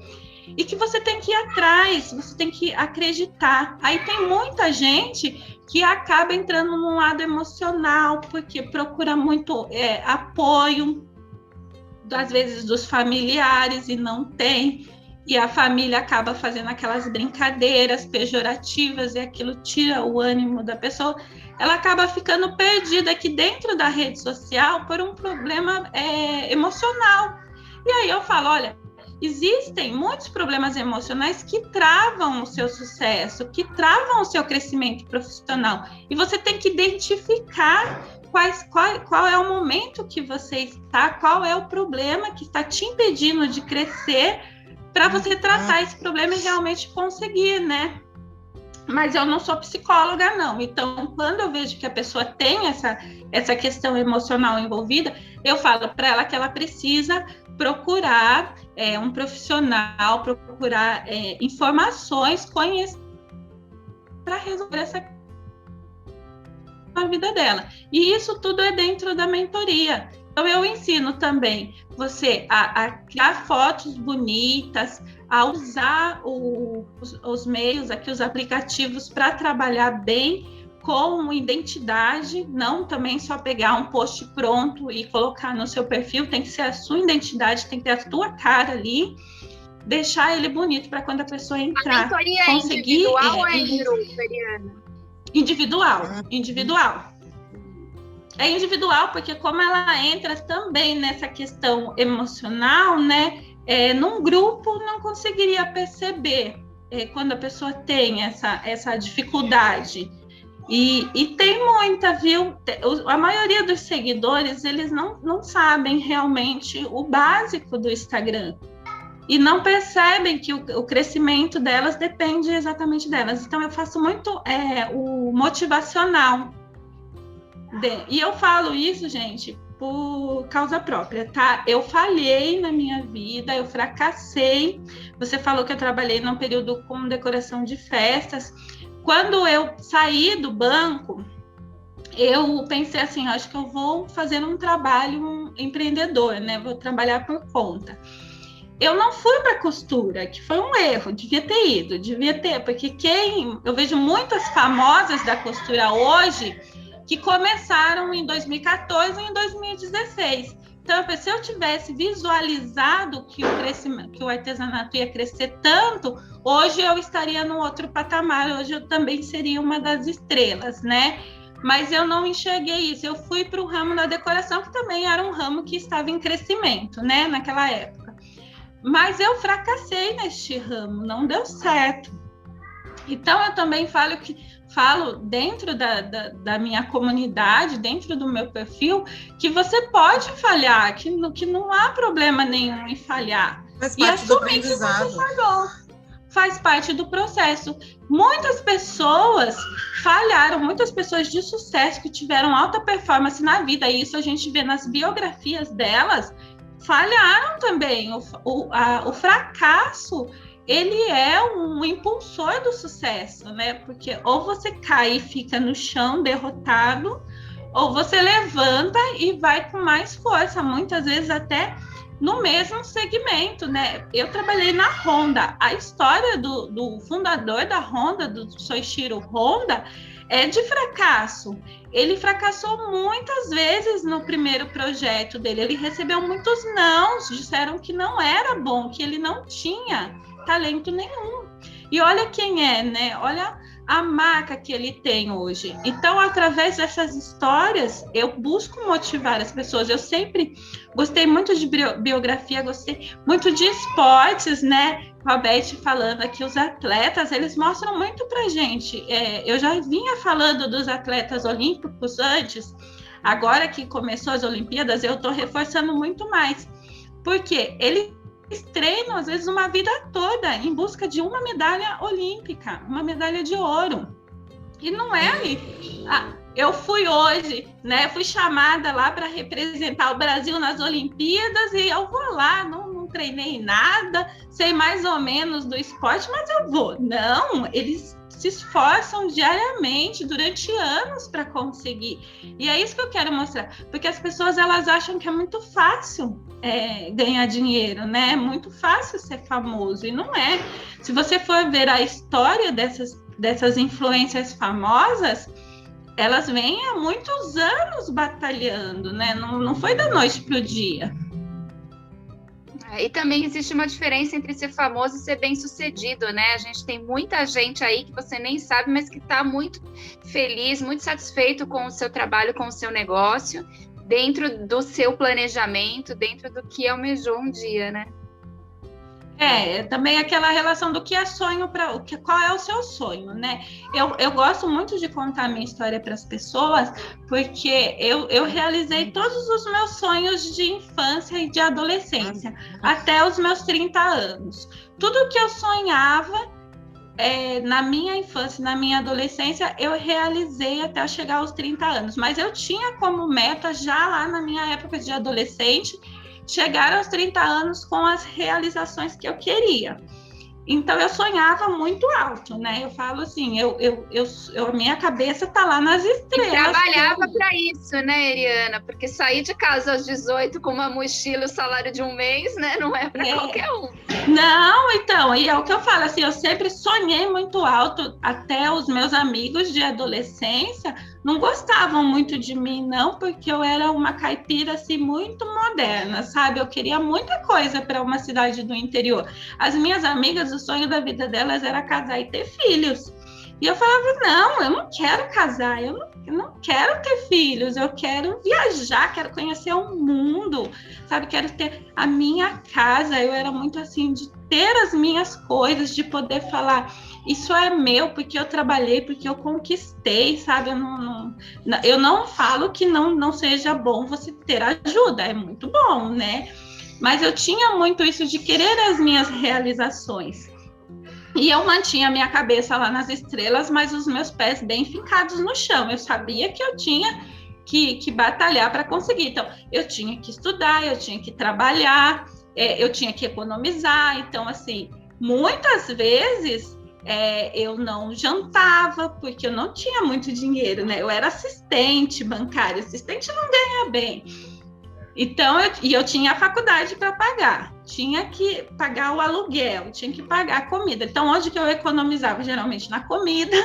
e que você tem que ir atrás, você tem que acreditar. Aí tem muita gente que acaba entrando num lado emocional, porque procura muito apoio, às vezes dos familiares, e não tem. E a família acaba fazendo aquelas brincadeiras pejorativas e aquilo tira o ânimo da pessoa. Ela acaba ficando perdida aqui dentro da rede social por um problema emocional. E aí eu falo, olha, existem muitos problemas emocionais que travam o seu sucesso, que travam o seu crescimento profissional. E você tem que identificar qual é o momento que você está, qual é o problema que está te impedindo de crescer, para você tratar esse problema e realmente conseguir, né? Mas eu não sou psicóloga, não. Então, quando eu vejo que a pessoa tem essa questão emocional envolvida, eu falo para ela que ela precisa procurar um profissional, procurar informações, conhecer para resolver essa questão na vida dela. E isso tudo é dentro da mentoria. Então, eu ensino também você a criar fotos bonitas, a usar os meios, aqui os aplicativos, para trabalhar bem com identidade, não também só pegar um post pronto e colocar no seu perfil. Tem que ser a sua identidade, tem que ter a tua cara ali, deixar ele bonito para quando a pessoa entrar. A mentoria conseguir, individual ou em grupo, Eliana? Individual. É individual, porque como ela entra também nessa questão emocional, né? Num grupo não conseguiria perceber quando a pessoa tem essa dificuldade. E tem muita, viu? A maioria dos seguidores, eles não sabem realmente o básico do Instagram. E não percebem que o crescimento delas depende exatamente delas. Então, eu faço muito o motivacional. E eu falo isso, gente, por causa própria, tá? Eu falhei na minha vida, eu fracassei. Você falou que eu trabalhei num período com decoração de festas. Quando eu saí do banco, eu pensei assim, acho que eu vou fazer um trabalho empreendedor, né? Vou trabalhar por conta. Eu não fui para costura, que foi um erro, devia ter, porque eu vejo muitas famosas da costura hoje que começaram em 2014 e em 2016. Então, se eu tivesse visualizado que o artesanato ia crescer tanto, hoje eu estaria num outro patamar, hoje eu também seria uma das estrelas, né? Mas eu não enxerguei isso, eu fui para o ramo da decoração, que também era um ramo que estava em crescimento, né, naquela época. Mas eu fracassei neste ramo, não deu certo. Então, eu também falo dentro da minha comunidade, dentro do meu perfil, que você pode falhar, que não há problema nenhum em falhar. Faz parte do aprendizado. faz parte do processo. Muitas pessoas falharam, muitas pessoas de sucesso que tiveram alta performance na vida, e isso a gente vê nas biografias delas, falharam também. O fracasso, ele é um impulsor do sucesso, né? Porque ou você cai e fica no chão derrotado, ou você levanta e vai com mais força, muitas vezes até no mesmo segmento, né? Eu trabalhei na Honda. A história do fundador da Honda, do Soichiro Honda, é de fracasso. Ele fracassou muitas vezes no primeiro projeto dele. Ele recebeu muitos nãos, disseram que não era bom, que ele não tinha talento nenhum. E olha quem é, né? Olha a marca que ele tem hoje. Então, através dessas histórias, eu busco motivar as pessoas. Eu sempre gostei muito de biografia, gostei muito de esportes, né? Com a Beth falando aqui, os atletas, eles mostram muito pra gente. Eu já vinha falando dos atletas olímpicos antes, agora que começou as Olimpíadas, eu tô reforçando muito mais. Porque eles treinam, às vezes, uma vida toda em busca de uma medalha olímpica, uma medalha de ouro. E não é ali. Eu fui hoje, né? Fui chamada lá para representar o Brasil nas Olimpíadas e eu vou lá, não treinei nada, sei mais ou menos do esporte, mas eu vou. Não, eles se esforçam diariamente, durante anos, para conseguir. E é isso que eu quero mostrar, porque as pessoas, elas acham que é muito fácil ganhar dinheiro, né? É muito fácil ser famoso, e não é. Se você for ver a história dessas influências famosas, elas vêm há muitos anos batalhando, né? Não foi da noite para o dia. E também existe uma diferença entre ser famoso e ser bem-sucedido, né? A gente tem muita gente aí que você nem sabe, mas que está muito feliz, muito satisfeito com o seu trabalho, com o seu negócio, dentro do seu planejamento, dentro do que almejou um dia, né? Também aquela relação do que é sonho qual é o seu sonho, né? Eu gosto muito de contar a minha história para as pessoas, porque eu realizei todos os meus sonhos de infância e de adolescência, até os meus 30 anos. Tudo que eu sonhava na minha infância, na minha adolescência, eu realizei até eu chegar aos 30 anos. Mas eu tinha como meta, já lá na minha época de adolescente, chegar aos 30 anos com as realizações que eu queria. Então, eu sonhava muito alto, né? Eu falo assim, a minha cabeça tá lá nas estrelas. E trabalhava para isso, né, Eriana? Porque sair de casa aos 18 com uma mochila e o salário de um mês, né? Não é para qualquer um. Não, então, e é o que eu falo, assim, eu sempre sonhei muito alto, até os meus amigos de adolescência não gostavam muito de mim, não, porque eu era uma caipira, assim, muito moderna, sabe? Eu queria muita coisa para uma cidade do interior. As minhas amigas, o sonho da vida delas era casar e ter filhos. E eu falava, não, eu não quero casar, eu não quero ter filhos, eu quero viajar, quero conhecer o mundo, sabe? Quero ter a minha casa. Eu era muito assim, de ter as minhas coisas, de poder falar, isso é meu, porque eu trabalhei, porque eu conquistei, sabe? Eu não falo que não seja bom você ter ajuda, é muito bom, né? Mas eu tinha muito isso de querer as minhas realizações. E eu mantinha a minha cabeça lá nas estrelas, mas os meus pés bem fincados no chão. Eu sabia que eu tinha que batalhar para conseguir. Então, eu tinha que estudar, eu tinha que trabalhar, eu tinha que economizar. Então, assim, muitas vezes eu não jantava, porque eu não tinha muito dinheiro, né? Eu era assistente bancária, assistente não ganha bem. Então, eu tinha a faculdade para pagar, tinha que pagar o aluguel, tinha que pagar a comida. Então, onde que eu economizava? Geralmente na comida.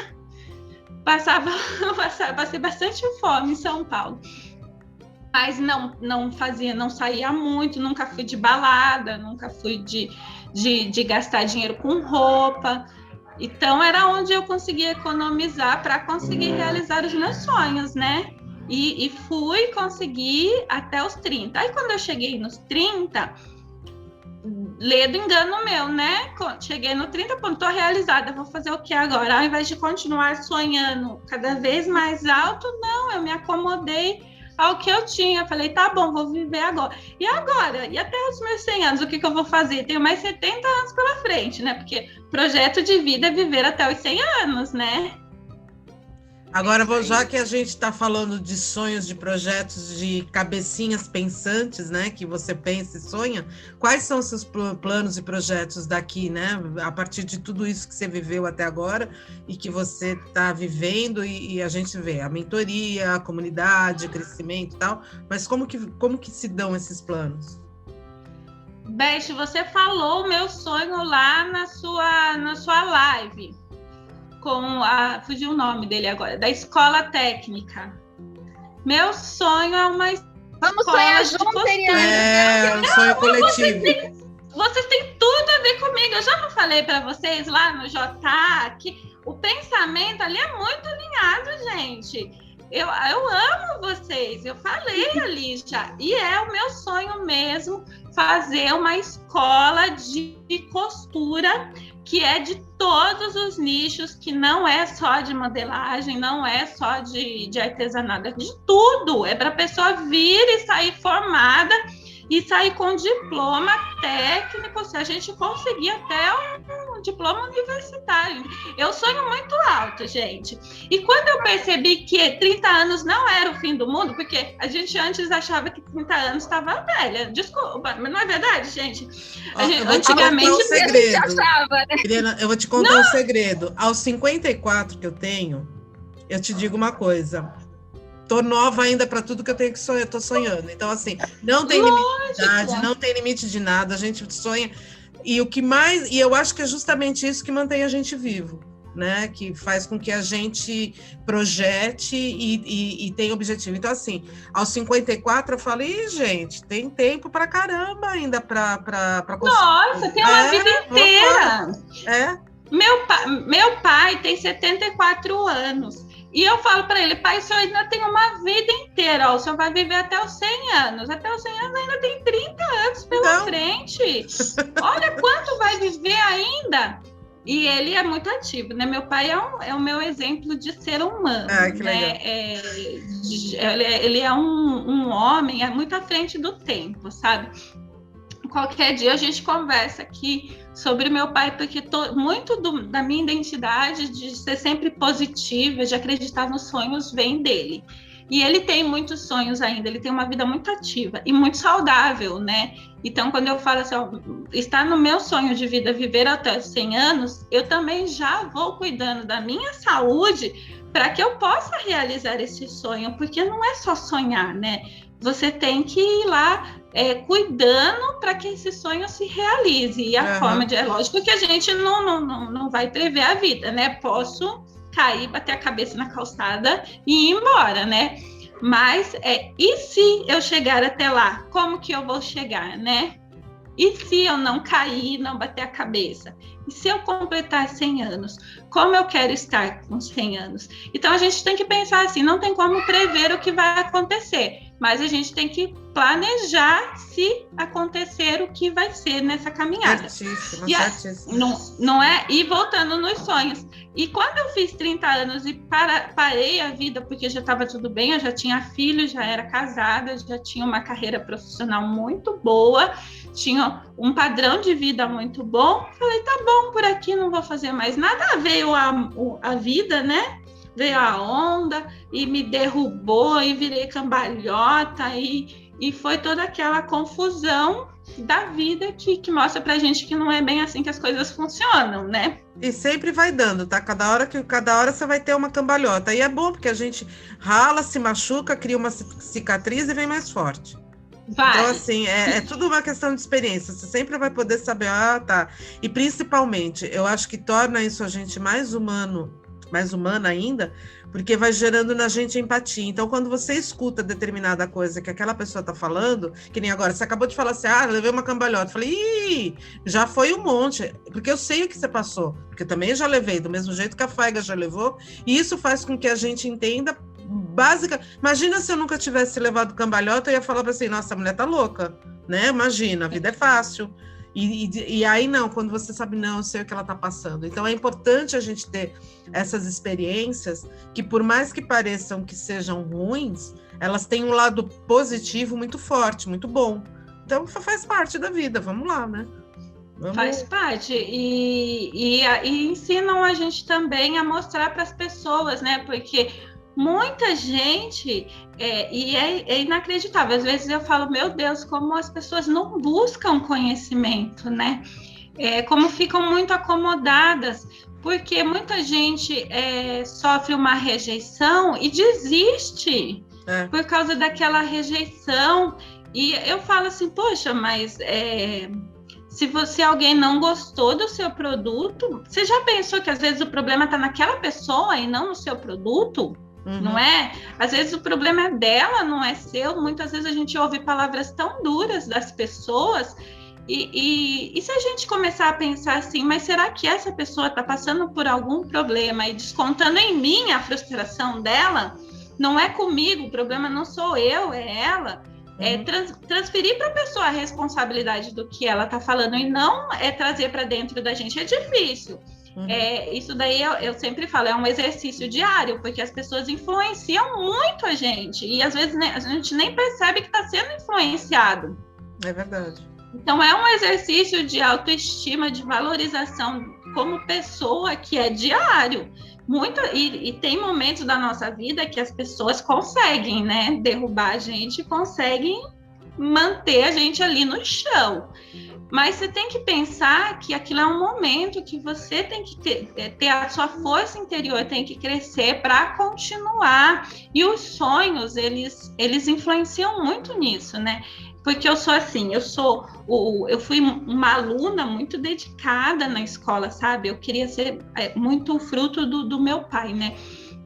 Passei bastante fome em São Paulo. Mas não saía muito, nunca fui de balada, nunca fui de gastar dinheiro com roupa. Então, era onde eu conseguia economizar para conseguir realizar os meus sonhos, né? E fui conseguir até os 30. Aí, quando eu cheguei nos 30, ledo engano meu, né? Cheguei no 30, pô, tô realizada, vou fazer o que agora? Ao invés de continuar sonhando cada vez mais alto, não, eu me acomodei ao que eu tinha. Falei, tá bom, vou viver agora. E agora? E até os meus 100 anos, o que eu vou fazer? Tenho mais 70 anos pela frente, né? Porque projeto de vida é viver até os 100 anos, né? Agora, já que a gente está falando de sonhos, de projetos, de cabecinhas pensantes, né? Que você pensa e sonha, quais são os seus planos e projetos daqui, né? A partir de tudo isso que você viveu até agora e que você está vivendo e a gente vê a mentoria, a comunidade, crescimento e tal, mas como que se dão esses planos? Beth, você falou o meu sonho lá na sua live. Fugiu o nome dele agora, da escola técnica. Meu sonho é uma Vamos sonhar juntos, um sonho coletivo. Vocês têm tudo a ver comigo. Eu já não falei para vocês lá no JA que o pensamento ali é muito alinhado, gente. Eu amo vocês, eu falei ali já. E é o meu sonho mesmo fazer uma escola de costura que é de todos os nichos, que não é só de modelagem, não é só de artesanato, é de tudo. É para a pessoa vir e sair formada e sair com diploma técnico, se a gente conseguir até um diploma universitário. Eu sonho muito alto, gente. E quando eu percebi que 30 anos não era o fim do mundo, porque a gente antes achava que 30 anos estava velha. Desculpa, mas não é verdade, gente? Antigamente a gente achava, né? Helena, eu vou te contar um segredo. Aos 54 que eu tenho, eu te digo uma coisa. Tô nova ainda para tudo que eu tenho que sonhar, tô sonhando. Então, assim, não tem limite de idade, não tem limite de nada, a gente sonha. E o que mais, e eu acho que é justamente isso que mantém a gente vivo, né? Que faz com que a gente projete e tenha objetivo. Então, assim, aos 54 eu falei, gente, tem tempo pra caramba ainda pra conseguir. Nossa, tem uma vida inteira. Meu pai tem 74 anos. E eu falo para ele, pai, o senhor ainda tem uma vida inteira, ó, o senhor vai viver até os 100 anos. Até os 100 anos ainda tem 30 anos pela frente. Olha quanto vai viver ainda. E ele é muito ativo, né? Meu pai é o meu exemplo de ser humano. Que né? Ele é um homem muito à frente do tempo, sabe? Qualquer dia a gente conversa aqui sobre meu pai, porque muito da minha identidade de ser sempre positiva, de acreditar nos sonhos, vem dele. E ele tem muitos sonhos ainda, ele tem uma vida muito ativa e muito saudável, né? Então, quando eu falo assim, ó, está no meu sonho de vida viver até os 100 anos, eu também já vou cuidando da minha saúde para que eu possa realizar esse sonho, porque não é só sonhar, né? Você tem que ir lá cuidando para que esse sonho se realize. E a forma é lógico que a gente não vai prever a vida, né? Posso cair, bater a cabeça na calçada e ir embora, né? Mas e se eu chegar até lá? Como que eu vou chegar, né? E se eu não cair, não bater a cabeça? E se eu completar 100 anos? Como eu quero estar com 100 anos? Então, a gente tem que pensar assim, não tem como prever o que vai acontecer, mas a gente tem que planejar se acontecer o que vai ser nessa caminhada. Certíssimo. Não é? E voltando nos sonhos. E quando eu fiz 30 anos e parei a vida, porque já estava tudo bem, eu já tinha filho, já era casada, já tinha uma carreira profissional muito boa, tinha um padrão de vida muito bom, falei, tá bom, por aqui não vou fazer mais nada. Veio a vida, né? Veio a onda e me derrubou e virei cambalhota e foi toda aquela confusão da vida que mostra pra gente que não é bem assim que as coisas funcionam, né? E sempre vai dando, tá? Cada hora você vai ter uma cambalhota. E é bom porque a gente rala, se machuca, cria uma cicatriz e vem mais forte. Vai. Então, assim, é tudo uma questão de experiência. Você sempre vai poder saber, tá. E principalmente, eu acho que torna isso a gente mais humana ainda, porque vai gerando na gente empatia. Então, quando você escuta determinada coisa que aquela pessoa tá falando, que nem agora, você acabou de falar assim, levei uma cambalhota. Eu falei, já foi um monte, porque eu sei o que você passou, porque também já levei, do mesmo jeito que a Faiga já levou, e isso faz com que a gente entenda básica. Imagina se eu nunca tivesse levado cambalhota, eu ia falar assim, nossa, a mulher tá louca, né? Imagina, a vida é fácil. E aí não, quando você sabe, não, eu sei o que ela está passando. Então é importante a gente ter essas experiências que, por mais que pareçam que sejam ruins, elas têm um lado positivo muito forte, muito bom. Então faz parte da vida, vamos lá, né? Faz parte, e ensinam a gente também a mostrar para as pessoas, né? Porque muita gente, é inacreditável, às vezes eu falo, meu Deus, como as pessoas não buscam conhecimento, né? Como ficam muito acomodadas, porque muita gente sofre uma rejeição e desiste por causa daquela rejeição, e eu falo assim, poxa, mas... Se alguém não gostou do seu produto, você já pensou que às vezes o problema está naquela pessoa e não no seu produto? Uhum. Não é? Às vezes o problema é dela, não é seu. Muitas vezes a gente ouve palavras tão duras das pessoas e se a gente começar a pensar assim, mas será que essa pessoa está passando por algum problema e descontando em mim a frustração dela? Não é comigo, o problema não sou eu, é ela. Transferir para a pessoa a responsabilidade do que ela está falando e não trazer para dentro da gente é difícil. Uhum. Isso daí eu sempre falo, é um exercício diário, porque as pessoas influenciam muito a gente e às vezes a gente nem percebe que está sendo influenciado. É verdade. Então é um exercício de autoestima, de valorização como pessoa que é diário. E tem momentos da nossa vida que as pessoas conseguem, né, derrubar a gente, conseguem manter a gente ali no chão. Mas você tem que pensar que aquilo é um momento que você tem que ter a sua força interior, tem que crescer para continuar. E os sonhos, eles influenciam muito nisso, né? Porque eu sou assim, eu fui uma aluna muito dedicada na escola, sabe? Eu queria ser muito fruto do meu pai, né?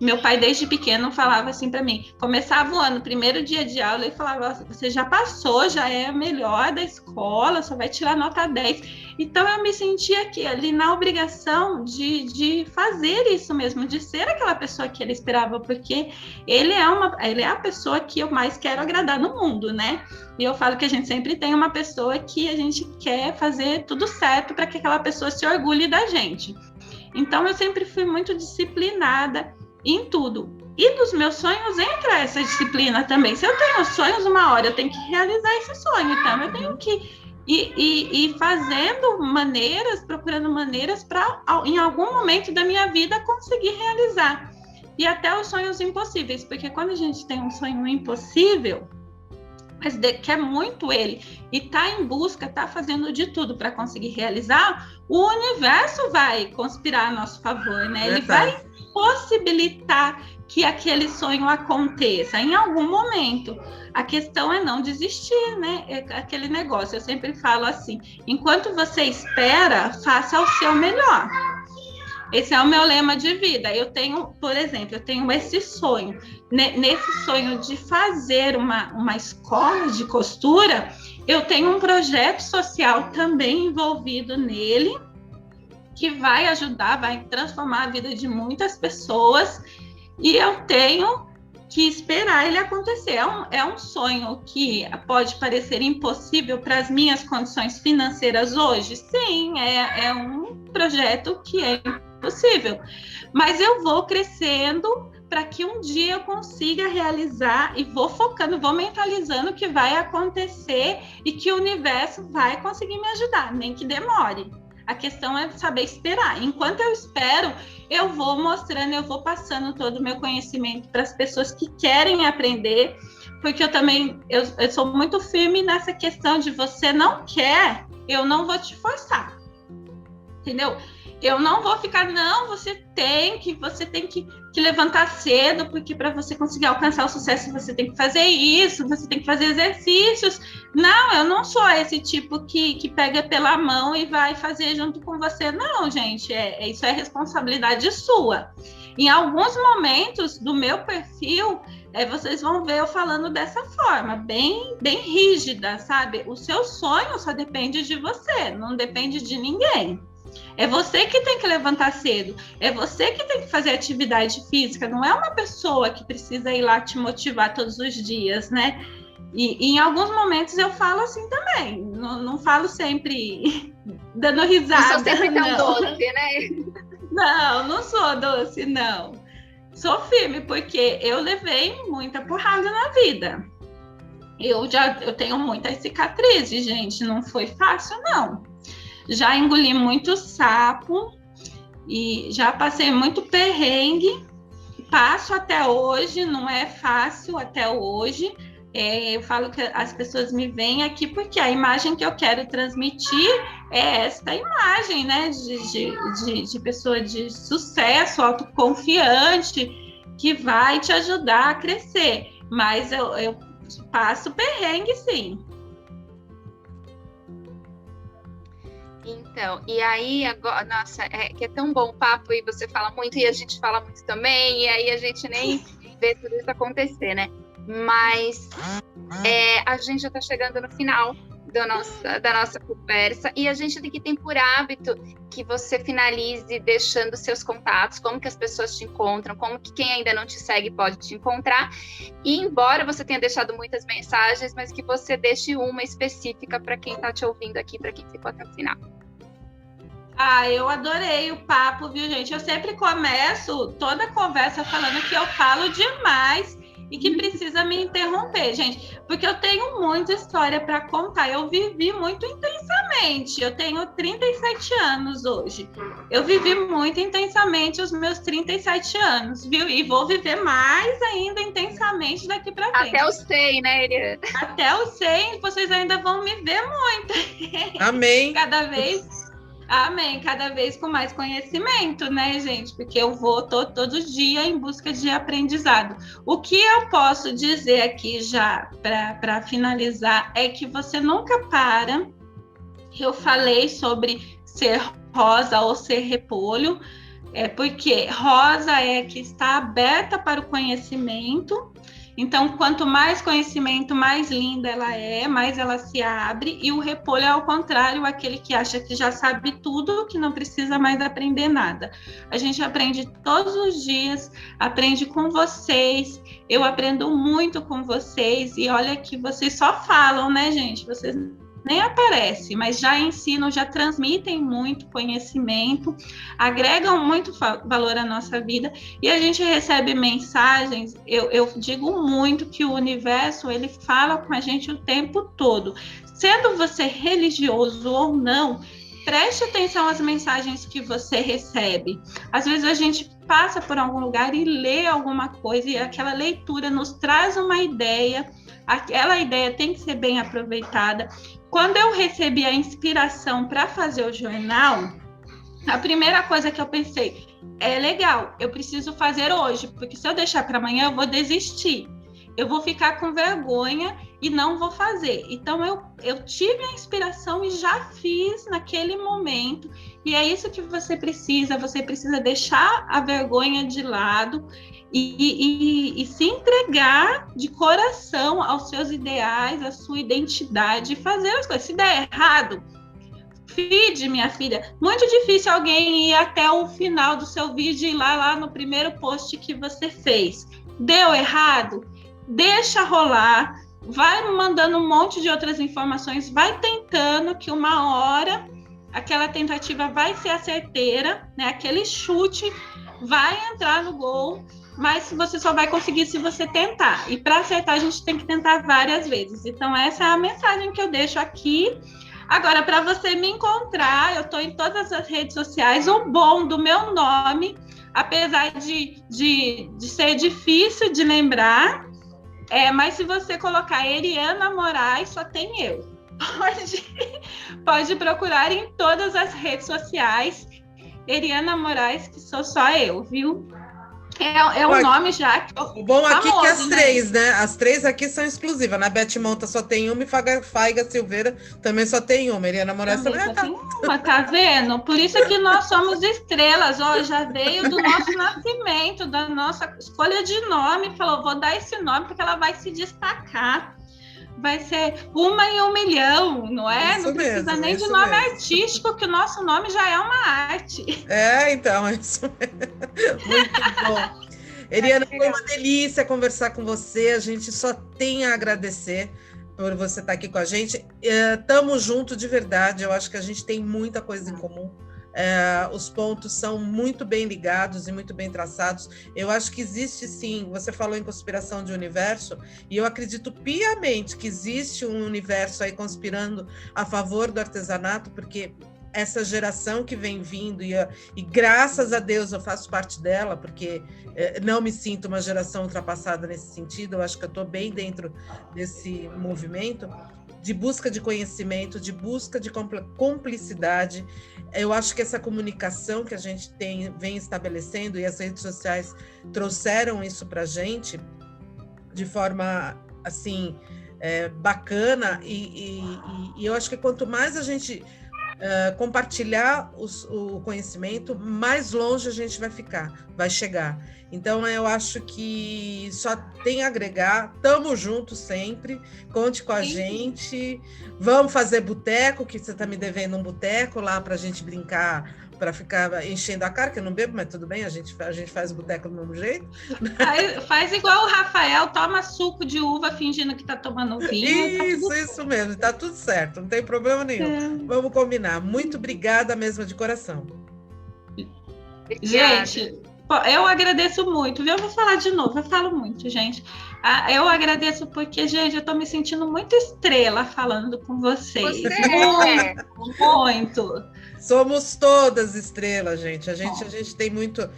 Meu pai, desde pequeno, falava assim para mim, começava o ano, primeiro dia de aula, ele falava, você já passou, já é a melhor da escola, só vai tirar nota 10. Então, eu me sentia aqui, ali na obrigação de fazer isso mesmo, de ser aquela pessoa que ele esperava, porque ele é a pessoa que eu mais quero agradar no mundo, né? E eu falo que a gente sempre tem uma pessoa que a gente quer fazer tudo certo para que aquela pessoa se orgulhe da gente. Então, eu sempre fui muito disciplinada em tudo. E nos meus sonhos entra essa disciplina também. Se eu tenho sonhos, uma hora eu tenho que realizar esse sonho. Então, eu tenho que ir fazendo maneiras, procurando maneiras para, em algum momento da minha vida, conseguir realizar. E até os sonhos impossíveis. Porque quando a gente tem um sonho impossível, mas quer muito ele e está em busca, está fazendo de tudo para conseguir realizar, o universo vai conspirar a nosso favor, né? Ele vai possibilitar que aquele sonho aconteça em algum momento. A questão é não desistir, né? É aquele negócio, eu sempre falo assim, enquanto você espera, faça o seu melhor. Esse é o meu lema de vida. Eu tenho, por exemplo, esse sonho. Nesse sonho de fazer uma escola de costura, eu tenho um projeto social também envolvido nele, que vai ajudar, vai transformar a vida de muitas pessoas, e eu tenho que esperar ele acontecer. É um sonho que pode parecer impossível para as minhas condições financeiras hoje? Sim, é um projeto que é possível, mas eu vou crescendo para que um dia eu consiga realizar e vou focando, vou mentalizando que vai acontecer e que o universo vai conseguir me ajudar, nem que demore. A questão é saber esperar. Enquanto eu espero, eu vou mostrando, eu vou passando todo o meu conhecimento para as pessoas que querem aprender, porque eu sou muito firme nessa questão de você não quer, eu não vou te forçar, entendeu? Eu não vou ficar, não, você tem que levantar cedo, porque para você conseguir alcançar o sucesso, você tem que fazer isso, você tem que fazer exercícios. Não, eu não sou esse tipo que pega pela mão e vai fazer junto com você. Não, gente, isso é responsabilidade sua. Em alguns momentos do meu perfil, vocês vão ver eu falando dessa forma, bem, bem rígida, sabe? O seu sonho só depende de você, não depende de ninguém. É você que tem que levantar cedo, é você que tem que fazer atividade física, não é uma pessoa que precisa ir lá te motivar todos os dias, né? E em alguns momentos eu falo assim também, não falo sempre dando risada. Não sou sempre tão doce, né? Não sou doce, não. Sou firme, porque eu levei muita porrada na vida. Eu tenho muitas cicatrizes, gente, não foi fácil, não. Já engoli muito sapo e já passei muito perrengue. Passo até hoje, não é fácil até hoje. Eu falo que as pessoas me veem aqui porque a imagem que eu quero transmitir é esta imagem, né? De pessoa de sucesso, autoconfiante, que vai te ajudar a crescer. Mas eu passo perrengue, sim. Então, e aí, agora, nossa, que é tão bom o papo e você fala muito e a gente fala muito também, e aí a gente nem vê tudo isso acontecer, né? Mas a gente já está chegando no final da nossa conversa e a gente tem que ter por hábito que você finalize deixando seus contatos, como que as pessoas te encontram, como que quem ainda não te segue pode te encontrar. E embora você tenha deixado muitas mensagens, mas que você deixe uma específica para quem está te ouvindo aqui, para quem ficou até o final. Eu adorei o papo, viu, gente? Eu sempre começo toda a conversa falando que eu falo demais e que precisa me interromper, gente, porque eu tenho muita história para contar. Eu vivi muito intensamente. Eu tenho 37 anos hoje. Eu vivi muito intensamente os meus 37 anos, viu? E vou viver mais ainda intensamente daqui para frente. Até os 100, né, Eliana? Até os 100, vocês ainda vão me ver muito. Amém. Amém, cada vez com mais conhecimento, né, gente? Porque eu vou todo dia em busca de aprendizado. O que eu posso dizer aqui já para finalizar é que você nunca para. Eu falei sobre ser rosa ou ser repolho, porque rosa é que está aberta para o conhecimento. Então, quanto mais conhecimento, mais linda ela é, mais ela se abre. E o repolho é ao contrário, aquele que acha que já sabe tudo, que não precisa mais aprender nada. A gente aprende todos os dias, aprende com vocês. Eu aprendo muito com vocês. E olha que vocês só falam, né, gente? Vocês nem aparecem, mas já ensinam, já transmitem muito conhecimento, agregam muito valor à nossa vida, e a gente recebe mensagens. Eu digo muito que o universo, ele fala com a gente o tempo todo. Sendo você religioso ou não, preste atenção às mensagens que você recebe. Às vezes a gente passa por algum lugar e lê alguma coisa, e aquela leitura nos traz uma ideia, aquela ideia tem que ser bem aproveitada. Quando eu recebi a inspiração para fazer o jornal, a primeira coisa que eu pensei, legal, eu preciso fazer hoje, porque se eu deixar para amanhã eu vou desistir. Eu vou ficar com vergonha e não vou fazer. Então, eu tive a inspiração e já fiz naquele momento. E é isso que você precisa deixar a vergonha de lado e se entregar de coração aos seus ideais, à sua identidade, e fazer as coisas. Se der errado, feed, minha filha, muito difícil alguém ir até o final do seu vídeo e ir lá no primeiro post que você fez. Deu errado? Deixa rolar, vai mandando um monte de outras informações, vai tentando, que uma hora aquela tentativa vai ser a certeira, né? Aquele chute vai entrar no gol, mas você só vai conseguir se você tentar. E para acertar, a gente tem que tentar várias vezes. Então, essa é a mensagem que eu deixo aqui. Agora, para você me encontrar, eu estou em todas as redes sociais. O bom do meu nome, apesar de ser difícil de lembrar, mas se você colocar Eliana Moraes, só tem eu. Pode procurar em todas as redes sociais. Eliana Moraes, que sou só eu, viu? É um nome já. O bom aqui é que as três, né? As três aqui são exclusivas. Na Beth Monta só tem uma e Faiga Silveira também só tem uma. Eliana Moraes também tem uma, tá vendo? Por isso que nós somos estrelas. Já veio do nosso nascimento, da nossa escolha de nome. Falou, vou dar esse nome porque ela vai se destacar. Vai ser 1 em 1 milhão, não é? Isso não precisa mesmo, nem de nome artístico, que o nosso nome já é uma arte. Então, é isso mesmo. Muito bom. Eliana, foi uma delícia conversar com você. A gente só tem a agradecer por você estar aqui com a gente. Tamo junto de verdade. Eu acho que a gente tem muita coisa em comum. Os pontos são muito bem ligados e muito bem traçados. Eu acho que existe sim, você falou em conspiração de universo, e eu acredito piamente que existe um universo aí conspirando a favor do artesanato, porque essa geração que vem vindo, e graças a Deus eu faço parte dela, porque não me sinto uma geração ultrapassada nesse sentido. Eu acho que eu estou bem dentro desse movimento de busca de conhecimento, de busca de cumplicidade. Eu acho que essa comunicação que a gente vem estabelecendo, e as redes sociais trouxeram isso para a gente de forma assim bacana, e eu acho que quanto mais a gente compartilhar o conhecimento, mais longe a gente vai chegar. Então eu acho que só tem a agregar. Tamo junto sempre, conte com a gente. Vamos fazer boteco, que você está me devendo um boteco lá para a gente brincar, para ficar enchendo a cara, que eu não bebo, mas tudo bem, a gente faz boteco do mesmo jeito. Faz igual o Rafael, toma suco de uva fingindo que está tomando vinho. Isso mesmo, tá tudo certo, não tem problema nenhum. Vamos combinar. Muito obrigada mesmo, de coração. Gente, eu agradeço muito, viu? Eu vou falar de novo, eu falo muito, gente. Eu agradeço porque, gente, eu tô me sentindo muito estrela falando com vocês. Muito. Somos todas estrelas, gente. A gente tem muito...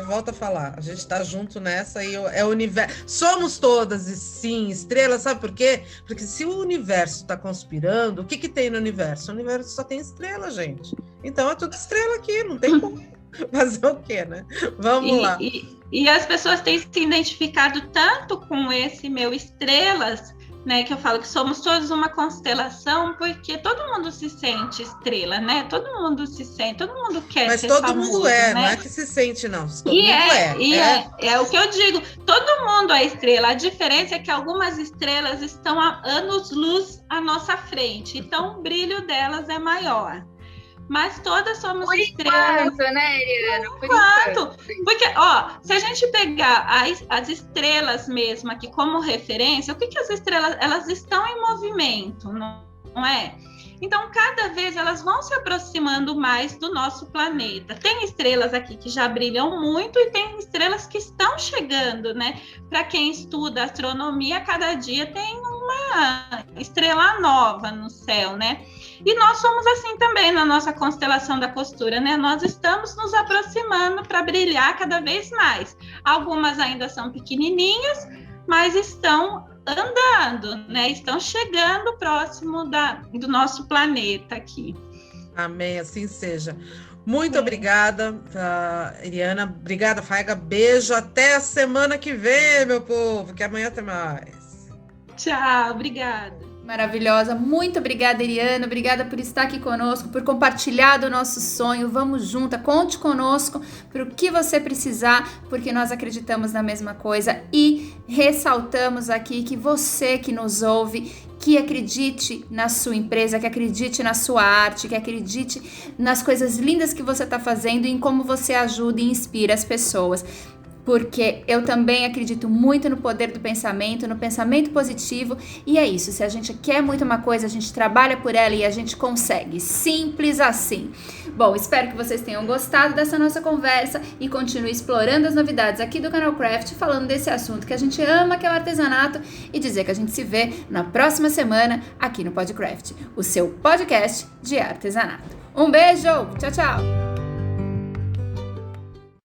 Volta a falar. A gente está junto nessa e é o universo. Somos todas, sim, estrelas. Sabe por quê? Porque se o universo está conspirando, o que tem no universo? O universo só tem estrela, gente. Então é tudo estrela aqui, não tem como fazer o quê, né? Vamos lá. E as pessoas têm se identificado tanto com esse meu estrelas, né, que eu falo que somos todos uma constelação, porque todo mundo se sente estrela, né? Todo mundo se sente, todo mundo quer Mas ser todo famoso, mundo né? Não é que se sente, não. Todo E mundo é o que eu digo, todo mundo é estrela. A diferença é que algumas estrelas estão a anos-luz à nossa frente, então o brilho delas é maior. Mas todas somos estrelas. Por enquanto, né, Eliana? Por enquanto. Porque, se a gente pegar as estrelas mesmo aqui como referência, o que as estrelas, elas estão em movimento, não é? Então, cada vez elas vão se aproximando mais do nosso planeta. Tem estrelas aqui que já brilham muito e tem estrelas que estão chegando, né? Para quem estuda astronomia, cada dia tem uma estrela nova no céu, né? E nós somos assim também na nossa constelação da costura, né? Nós estamos nos aproximando para brilhar cada vez mais. Algumas ainda são pequenininhas, mas estão andando, né? Estão chegando próximo do nosso planeta aqui. Amém, assim seja. Muito obrigada, Eliana. Obrigada, Faiga. Beijo. Até a semana que vem, meu povo, que amanhã tem mais. Tchau, obrigada. Maravilhosa, muito obrigada, Eliana, obrigada por estar aqui conosco, por compartilhar do nosso sonho. Vamos juntas, conte conosco para o que você precisar, porque nós acreditamos na mesma coisa e ressaltamos aqui que você que nos ouve, que acredite na sua empresa, que acredite na sua arte, que acredite nas coisas lindas que você está fazendo e em como você ajuda e inspira as pessoas. Porque eu também acredito muito no poder do pensamento, no pensamento positivo, e é isso, se a gente quer muito uma coisa, a gente trabalha por ela e a gente consegue, simples assim. Bom, espero que vocês tenham gostado dessa nossa conversa e continue explorando as novidades aqui do canal Craft, falando desse assunto que a gente ama, que é o artesanato, e dizer que a gente se vê na próxima semana aqui no PodCraft, o seu podcast de artesanato. Um beijo, tchau, tchau!